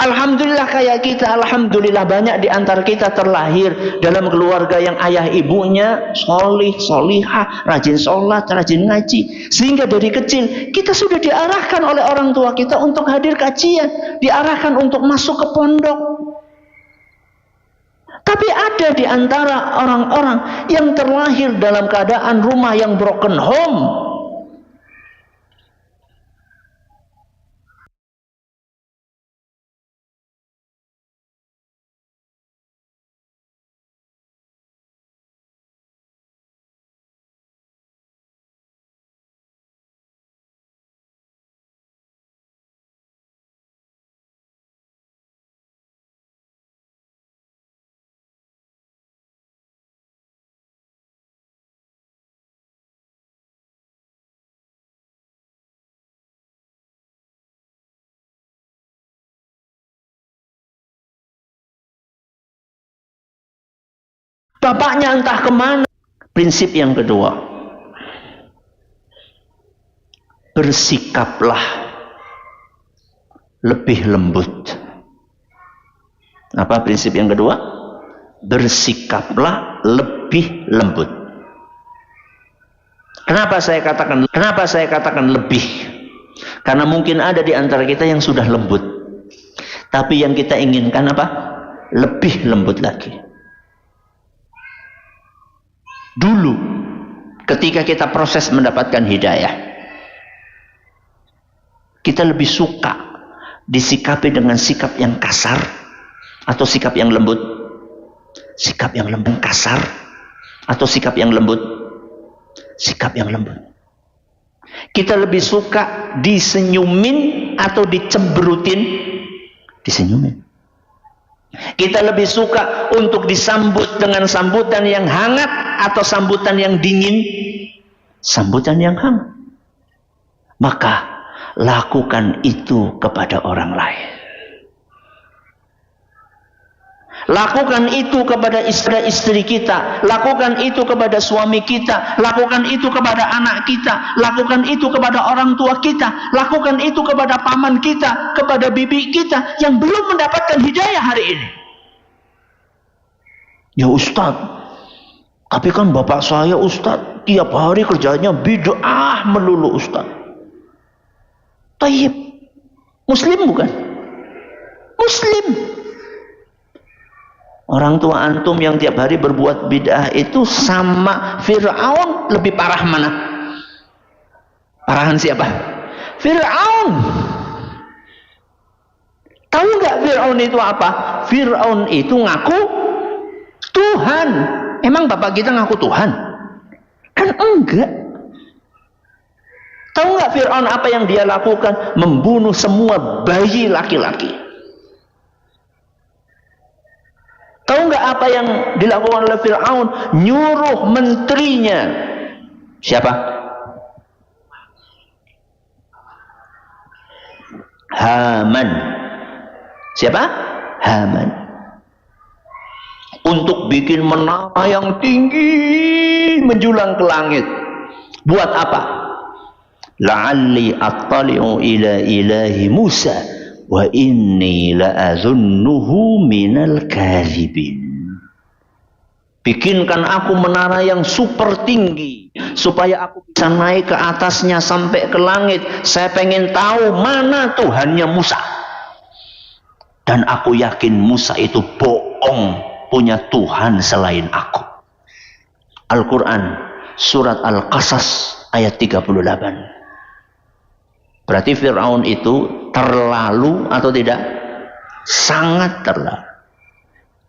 Alhamdulillah kayak kita, alhamdulillah banyak di antara kita terlahir dalam keluarga yang ayah ibunya solih, solihah, rajin sholat, rajin ngaji. Sehingga dari kecil kita sudah diarahkan oleh orang tua kita untuk hadir kajian, diarahkan untuk masuk ke pondok. Tapi ada di antara orang-orang yang terlahir dalam keadaan rumah yang broken home. Bapaknya entah kemana. Prinsip yang kedua, bersikaplah lebih lembut. Apa prinsip yang kedua? Bersikaplah lebih lembut. Kenapa saya katakan lebih? Karena mungkin ada di antara kita yang sudah lembut, tapi yang kita inginkan apa? Lebih lembut lagi. Dulu ketika kita proses mendapatkan hidayah, kita lebih suka disikapi dengan sikap yang kasar atau sikap yang lembut? Sikap yang lembut. Kasar atau sikap yang lembut? Sikap yang lembut. Kita lebih suka disenyumin atau dicemberutin? Disenyumin. Kita lebih suka untuk disambut dengan sambutan yang hangat atau sambutan yang dingin? Sambutan yang hangat. Maka lakukan itu kepada orang lain. Lakukan itu kepada istri kita, lakukan itu kepada suami kita, lakukan itu kepada anak kita, lakukan itu kepada orang tua kita, lakukan itu kepada paman kita, kepada bibi kita yang belum mendapatkan hidayah hari ini. Ya Ustaz, tapi kan bapak saya Ustaz, tiap hari kerjanya bid'ah melulu Ustaz. Tayyib, Muslim bukan? Muslim. Orang tua antum yang tiap hari berbuat bid'ah itu sama Fir'aun lebih parah mana? Parahan siapa? Fir'aun. Tahu nggak Fir'aun itu apa? Fir'aun itu ngaku Tuhan. Emang bapak kita ngaku Tuhan? Kan enggak. Tahu nggak Fir'aun apa yang dia lakukan? Membunuh semua bayi laki-laki. Tahu nggak apa yang dilakukan oleh Fir'aun? Nyuruh menterinya. Siapa? Haman. Siapa? Haman. Untuk bikin menara yang tinggi menjulang ke langit. Buat apa? La'alli attali'u ila ilahi Musa wa inni la'azunnuhu minal kadhibin. Bikinkan aku menara yang super tinggi supaya aku bisa naik ke atasnya sampai ke langit. Saya pengen tahu mana Tuhannya Musa. Dan aku yakin Musa itu bohong, punya Tuhan selain aku. Al-Quran surat Al-Qasas ayat 38. Berarti Fir'aun itu terlalu atau tidak? Sangat terlalu.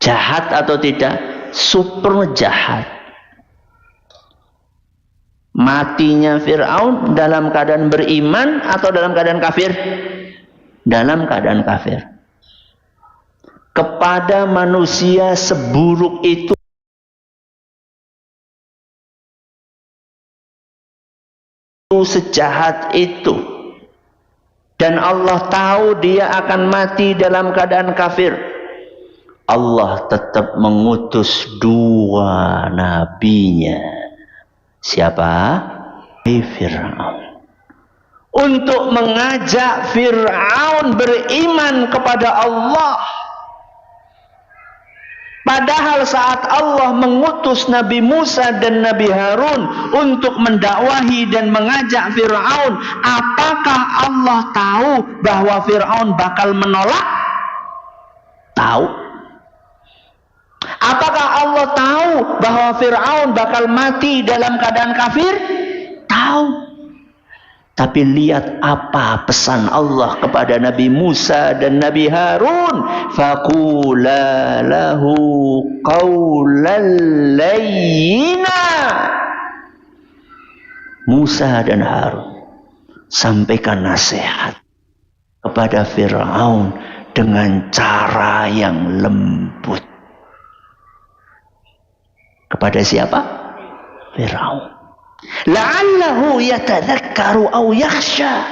Jahat atau tidak? Super jahat. Matinya Fir'aun dalam keadaan beriman atau dalam keadaan kafir? Dalam keadaan kafir. Kepada manusia seburuk itu, sejahat itu, dan Allah tahu dia akan mati dalam keadaan kafir, Allah tetap mengutus dua nabinya. Siapa? Fir'aun. Untuk mengajak Fir'aun beriman kepada Allah. Padahal saat Allah mengutus Nabi Musa dan Nabi Harun untuk mendakwahi dan mengajak Fir'aun, apakah Allah tahu bahwa Fir'aun bakal menolak? Tahu. Apakah Allah tahu bahwa Fir'aun bakal mati dalam keadaan kafir? Tahu. Tapi lihat apa pesan Allah kepada Nabi Musa dan Nabi Harun. Faqula lahu qawlan layyina. Musa dan Harun, sampaikan nasihat kepada Fir'aun dengan cara yang lembut. Kepada siapa? Fir'aun. La'allahu yatadzakkaru aw yakhsha.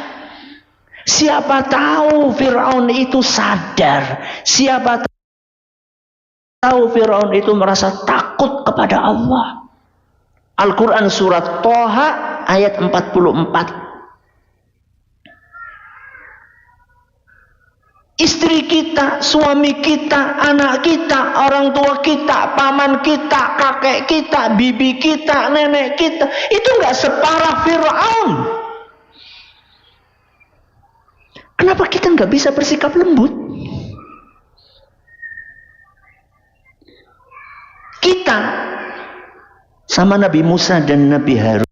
Siapa tahu Fir'aun itu sadar. Siapa tahu Fir'aun itu merasa takut kepada Allah. Al-Quran surat Toha ayat 44. Istri kita, suami kita, anak kita, orang tua kita, paman kita, kakek kita, bibi kita, nenek kita, itu nggak separah Fir'aun. Kenapa kita nggak bisa bersikap lembut? Kita sama Nabi Musa dan Nabi Harun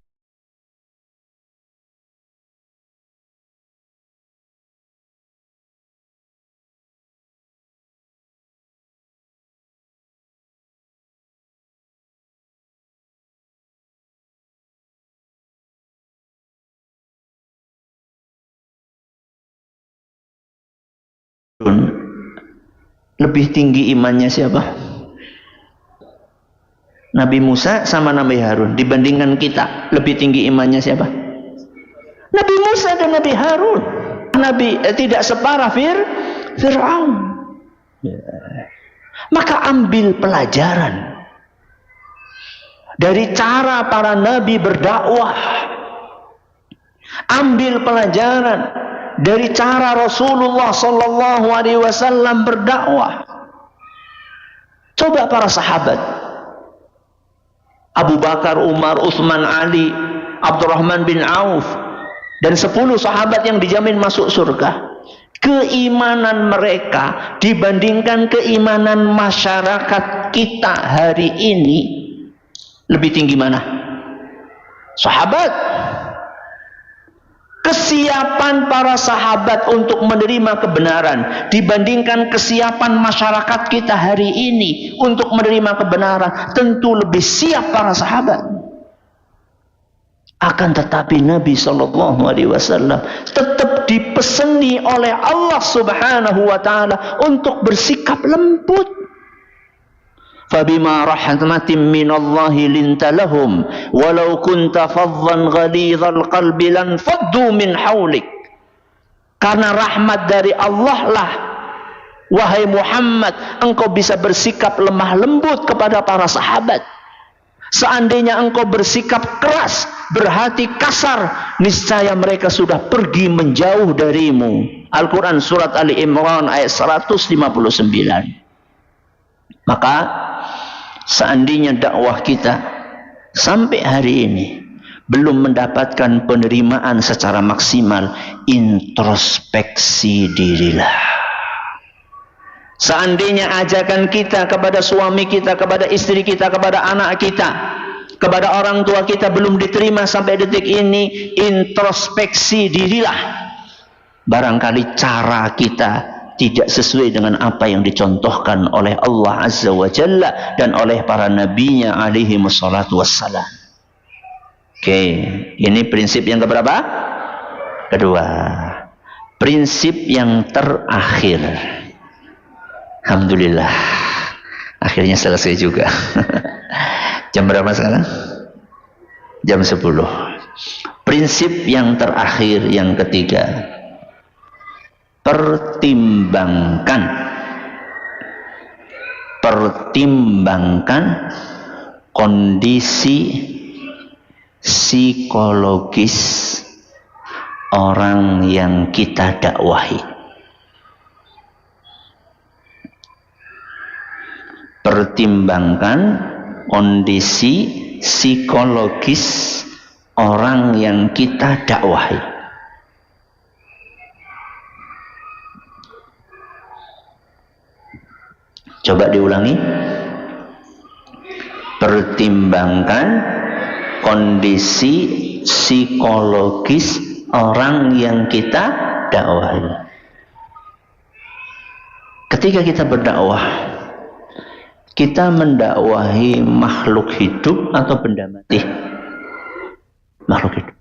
lebih tinggi imannya siapa? Nabi Musa sama Nabi Harun. Dibandingkan kita, lebih tinggi imannya siapa? Nabi Musa dan Nabi Harun. Tidak separah Fir'aun. Maka ambil pelajaran dari cara para nabi berdakwah. Ambil pelajaran dari cara Rasulullah sallallahu alaihi wasallam berdakwah. Coba para sahabat, Abu Bakar, Umar, Utsman, Ali, Abdurrahman bin Auf, dan 10 sahabat yang dijamin masuk surga. Keimanan mereka dibandingkan keimanan masyarakat kita hari ini, lebih tinggi mana? Sahabat. Kesiapan para sahabat untuk menerima kebenaran dibandingkan kesiapan masyarakat kita hari ini untuk menerima kebenaran, tentu lebih siap para sahabat. Akan tetapi Nabi SAW tetap dipeseni oleh Allah Subhanahu wa Ta'ala untuk bersikap lembut. فَبِمَا رَحْمَةٍ مِّنَ اللَّهِ لِنْتَ لَهُمْ وَلَوْ كُنْتَ فَظًّا غَلِيظَ الْقَلْبِ لَانفَضُّوا مِنْ حَوْلِكَ. Karena rahmat dari Allah lah, wahai Muhammad, engkau bisa bersikap lemah lembut kepada para sahabat. Seandainya engkau bersikap keras, berhati kasar, niscaya mereka sudah pergi menjauh darimu. Al-Quran surat Ali Imran ayat 159. Maka seandainya dakwah kita sampai hari ini belum mendapatkan penerimaan secara maksimal, introspeksi dirilah. Seandainya ajakan kita kepada suami kita, kepada istri kita, kepada anak kita, kepada orang tua kita belum diterima sampai detik ini, introspeksi dirilah. Barangkali cara kita tidak sesuai dengan apa yang dicontohkan oleh Allah Azza wa Jalla dan oleh para nabinya alaihi wassalatu wassalam. Oke, ini prinsip yang keberapa? Kedua. Prinsip yang terakhir. Alhamdulillah, akhirnya selesai juga. Jam berapa sekarang? Jam 10. Prinsip yang terakhir, yang ketiga. Pertimbangkan kondisi psikologis orang yang kita dakwahi. Pertimbangkan kondisi psikologis orang yang kita dakwahi. Coba diulangi. Pertimbangkan kondisi psikologis orang yang kita dakwahi. Ketika kita berdakwah, kita mendakwahi makhluk hidup atau benda mati? Makhluk hidup.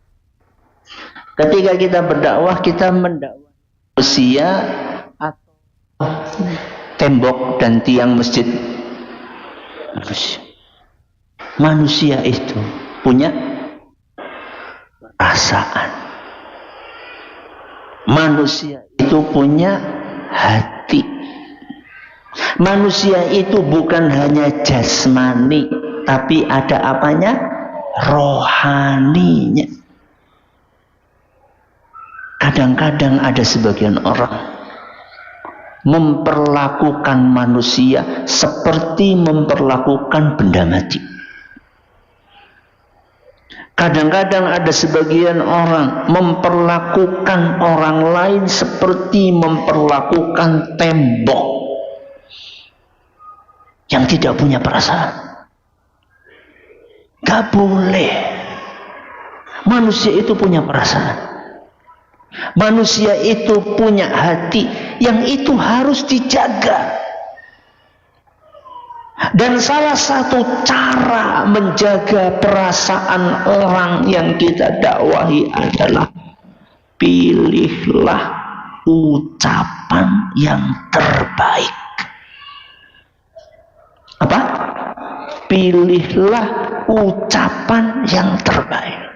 Ketika kita berdakwah, kita mendakwahi manusia atau tembok dan tiang masjid? Manusia itu punya perasaan. Manusia itu punya hati. Manusia itu bukan hanya jasmani, tapi ada apanya? Rohaninya. Kadang-kadang ada sebagian orang memperlakukan manusia seperti memperlakukan benda mati. Kadang-kadang ada sebagian orang memperlakukan orang lain seperti memperlakukan tembok yang tidak punya perasaan. Gak boleh. Manusia itu punya perasaan. Manusia itu punya hati yang itu harus dijaga. Dan salah satu cara menjaga perasaan orang yang kita dakwahi adalah pilihlah ucapan yang terbaik. Apa? Pilihlah ucapan yang terbaik.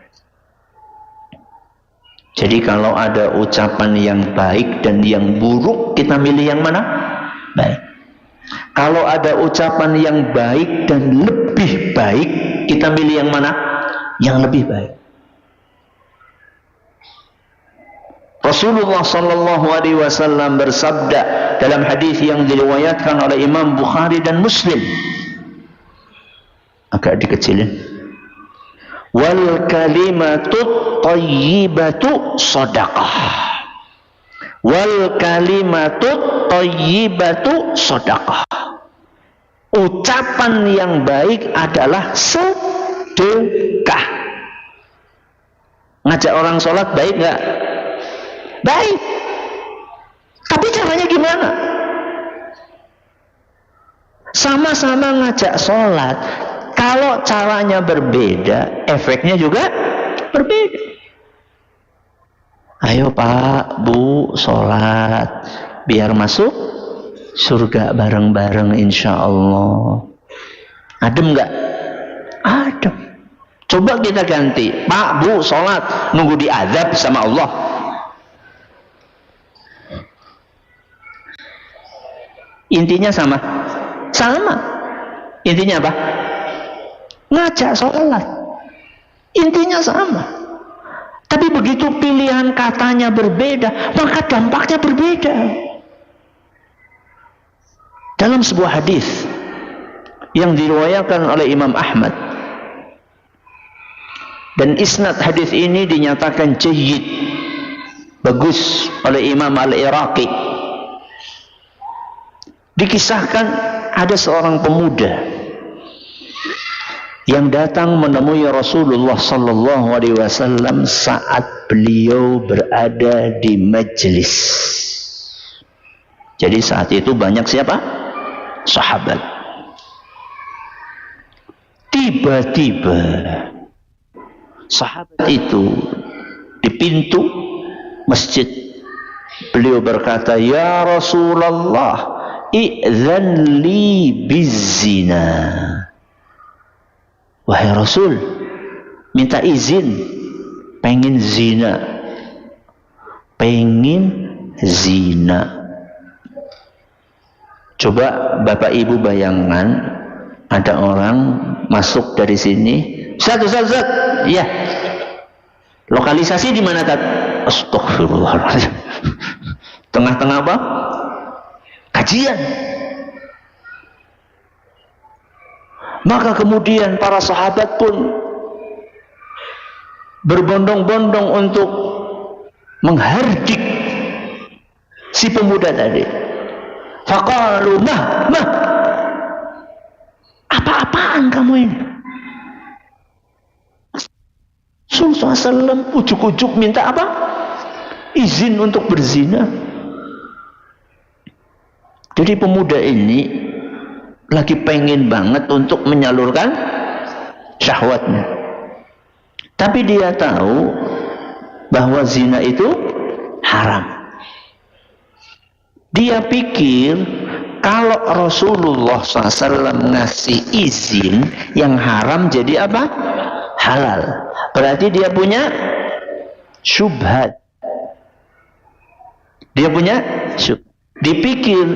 Jadi kalau ada ucapan yang baik dan yang buruk, kita milih yang mana? Baik. Kalau ada ucapan yang baik dan lebih baik, kita milih yang mana? Yang lebih baik. Rasulullah sallallahu alaihi wasallam bersabda dalam hadis yang diriwayatkan oleh Imam Bukhari dan Muslim. Agak dikecilin. Wal kalimatut thayyibatu shadaqah. Wal kalimatut thayyibatu shadaqah. Ucapan yang baik adalah sedekah. Ngajak orang sholat baik nggak? Baik. Tapi caranya gimana? Sama-sama ngajak sholat. Kalau caranya berbeda, efeknya juga berbeda. Ayo Pak, Bu, sholat biar masuk surga bareng-bareng insya Allah. Adem nggak? Adem. Coba kita ganti, Pak, Bu, sholat nunggu diazab sama Allah. Intinya sama. Sama. Intinya apa? Ngajak sholat. Intinya sama. Tapi begitu pilihan katanya berbeda, maka dampaknya berbeda. Dalam sebuah hadis yang diriwayatkan oleh Imam Ahmad, dan isnad hadis ini dinyatakan jayyid, bagus, oleh Imam Al-Iraqi. Dikisahkan ada seorang pemuda yang datang menemui Rasulullah sallallahu alaihi wasallam saat beliau berada di majelis. Jadi saat itu banyak siapa? Sahabat. Tiba-tiba sahabat itu di pintu masjid, beliau berkata, "Ya Rasulullah, i'zan li bizzina." Wahai Rasul, minta izin, pengen zina. Pengen zina. Coba Bapak Ibu bayangkan, ada orang masuk dari sini, Ustaz, iya. Lokalisasi di mana, Tat? Astagfirullahaladzim. Tengah-tengah apa? Kajian. Maka kemudian para sahabat pun berbondong-bondong untuk menghardik si pemuda tadi. Faqalu mah, apa-apaan kamu ini? Rasulullah SAW ujuk-ujuk minta apa? Izin untuk berzina. Jadi pemuda ini lagi pengen banget untuk menyalurkan syahwatnya. Tapi dia tahu bahwa zina itu haram. Dia pikir kalau Rasulullah SAW ngasih izin yang haram jadi apa? Halal. Berarti dia punya syubhat. Dia punya syubhat. Dipikir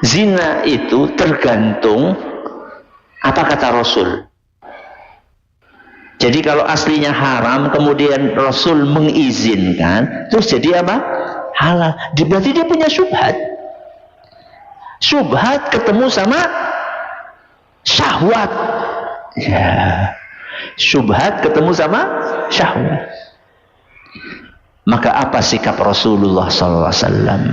zina itu tergantung apa kata Rasul. Jadi kalau aslinya haram, kemudian Rasul mengizinkan, terus jadi apa? Halal. Berarti dia punya syubhat. Syubhat ketemu sama syahwat. Ya. Syubhat ketemu sama syahwat. Maka apa sikap Rasulullah sallallahu alaihi wasallam?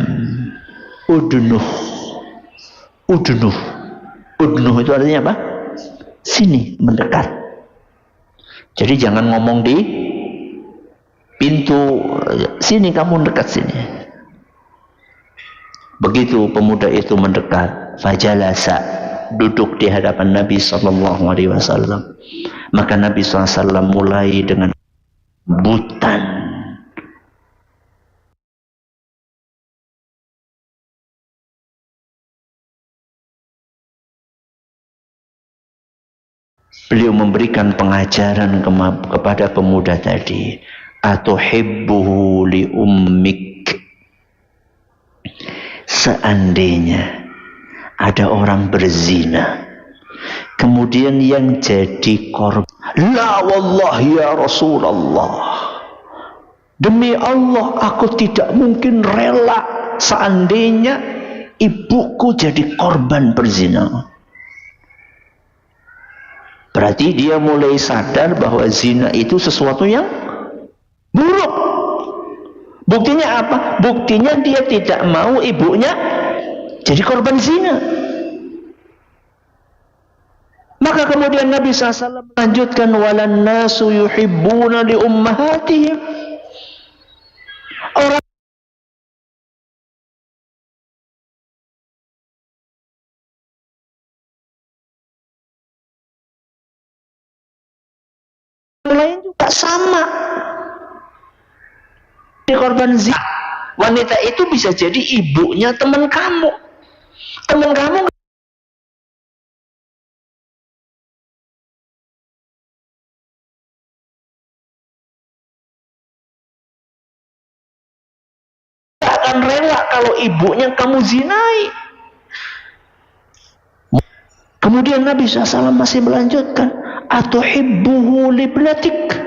Udnuh itu artinya apa? Sini, mendekat. Jadi jangan ngomong di pintu, sini kamu dekat sini. Begitu pemuda itu mendekat, fajalasa, duduk di hadapan Nabi sallallahu alaihi wasallam. Maka Nabi sallallahu alaihi wasallam mulai dengan butan. Beliau memberikan pengajaran kepada pemuda tadi. Atuhibbuhu li ummik. Seandainya ada orang berzina, kemudian yang jadi korban, la wallahi ya Rasulullah, demi Allah aku tidak mungkin rela seandainya ibuku jadi korban berzina. Berarti dia mulai sadar bahwa zina itu sesuatu yang buruk. Buktinya apa? Buktinya dia tidak mau ibunya jadi korban zina. Maka kemudian Nabi SAW melanjutkan, walan nasu yuhibbuna li ummahatihim. Orang lain juga sama. Di korban zina, wanita itu bisa jadi ibunya teman kamu. Teman kamu gak akan rela kalau ibunya kamu zinai. Kemudian Nabi SAW masih melanjutkan, atuhibbuhu libnatik.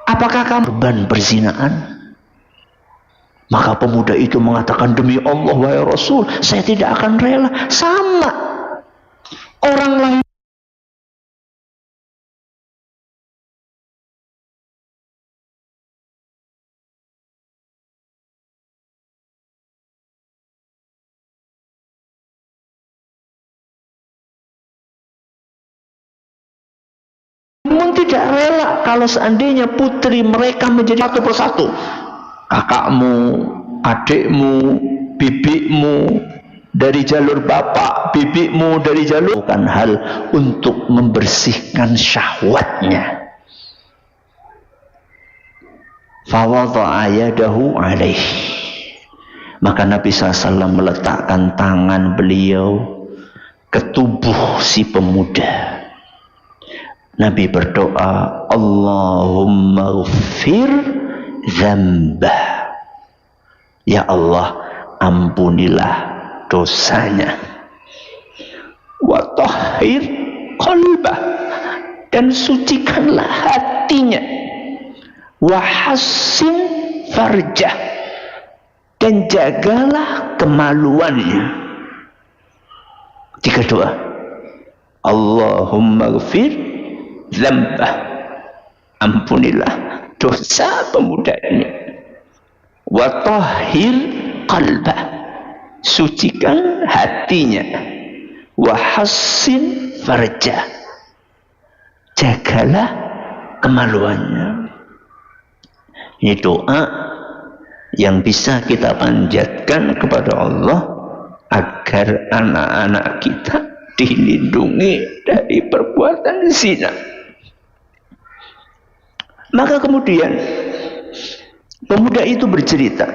Apakah kamu korban perzinaan? Maka pemuda itu mengatakan, demi Allah wahai Rasul, saya tidak akan rela. Sama orang lain pun tidak rela kalau seandainya putri mereka menjadi satu persatu. Kakakmu, adikmu, bibikmu dari jalur bapak, bibikmu dari jalur, bukan hal untuk membersihkan syahwatnya. Fawadha'a yadahu alaih. Maka Nabi SAW meletakkan tangan beliau ke tubuh si pemuda. Nabi berdoa, Allahumma ghfir dzambah. Ya Allah, ampunilah dosanya. Wa tahhir qalbah, dan sucikanlah hatinya. Wa hassin farjah, dan jagalah kemaluannya. Tiga doa. Allahumma ghfir dzambah, ampunilah dosa pemuda ini. Wa tahhir qalbah, sucikan hatinya. Wa hassin farjah, jagalah kemaluannya. Ini doa yang bisa kita panjatkan kepada Allah agar anak-anak kita dilindungi dari perbuatan zina. Maka kemudian pemuda itu bercerita,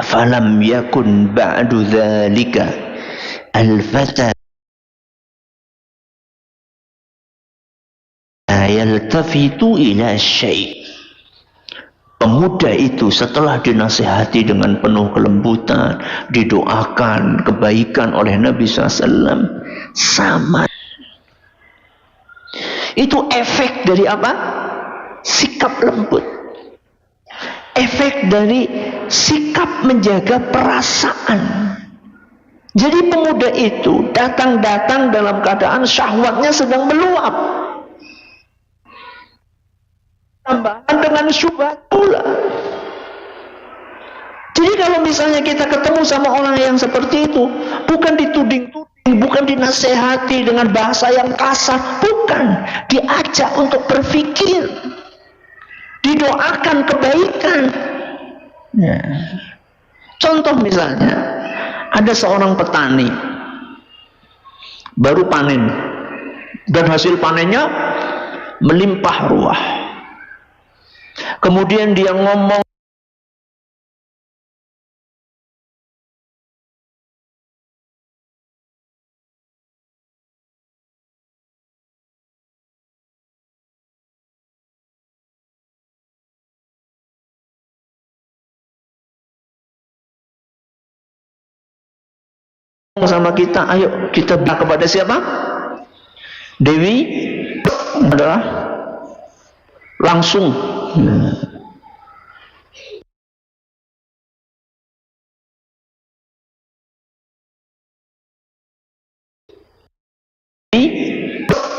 falam yakun ba'du dzalika al-fata yaltafitu ila syai'. Pemuda itu setelah dinasihati dengan penuh kelembutan, didoakan kebaikan oleh Nabi SAW, sama. Itu efek dari apa? Sikap lembut. efek dari sikap menjaga perasaan. Jadi pemuda itu datang dalam keadaan syahwatnya sedang meluap. Tambahan dengan syubhat pula. Jadi kalau misalnya kita ketemu sama orang yang seperti itu, bukan dituding-tuding, bukan dinasehati dengan bahasa yang kasar, bukan, diajak untuk berpikir, didoakan kebaikan. Ya. Contoh misalnya, ada seorang petani baru panen dan hasil panennya melimpah ruah. Kemudian dia ngomong sama kita, ayo kita bilang kepada siapa? Dewi adalah langsung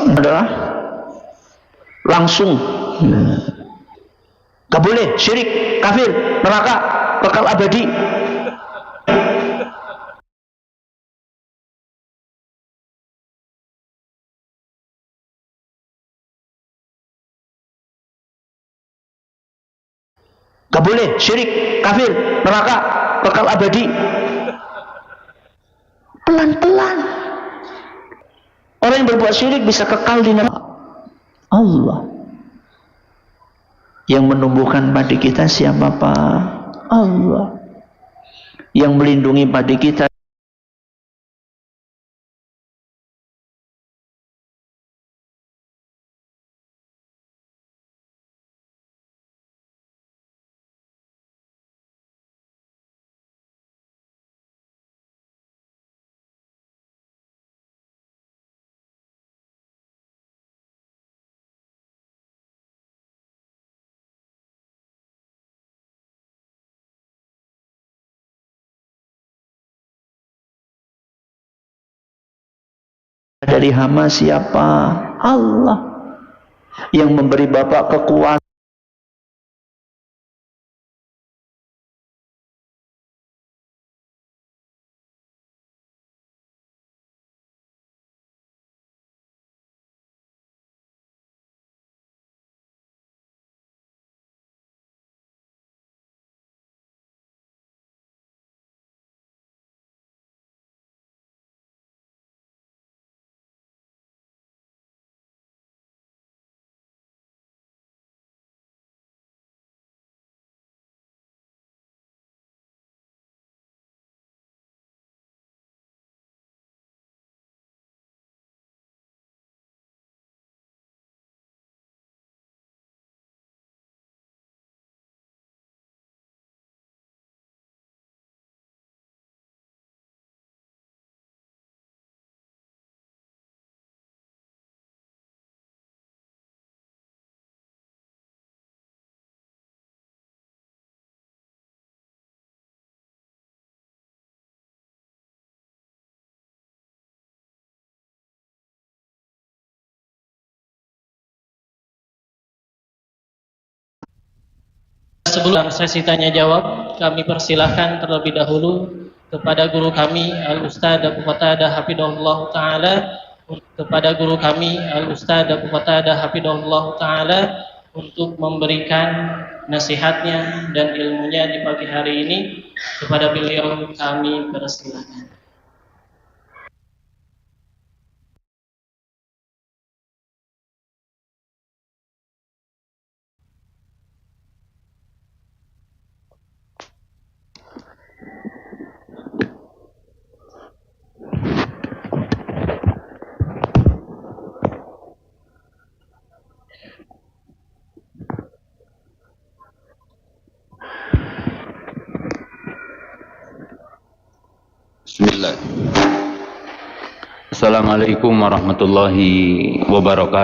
adalah langsung gak boleh, syirik, kafir, neraka, kekal abadi. Gak boleh, syirik, kafir, neraka, kekal abadi. Pelan-pelan. Orang yang berbuat syirik bisa kekal di neraka. Allah. Yang menumbuhkan padi kita siapa, Pak? Allah. Yang melindungi padi kita dari hama siapa? Allah. Yang memberi Bapak kekuatan Sebelum sesi tanya jawab, kami persilahkan terlebih dahulu kepada guru kami Al-Ustaz Abu Qatadah Hafidhahullah Ta'ala, kepada guru kami Al-Ustaz Abu Qatadah Hafidhahullah Ta'ala untuk memberikan nasihatnya dan ilmunya di pagi hari ini. Kepada beliau kami persilahkan. Bismillah. Assalamualaikum warahmatullahi wabarakatuh.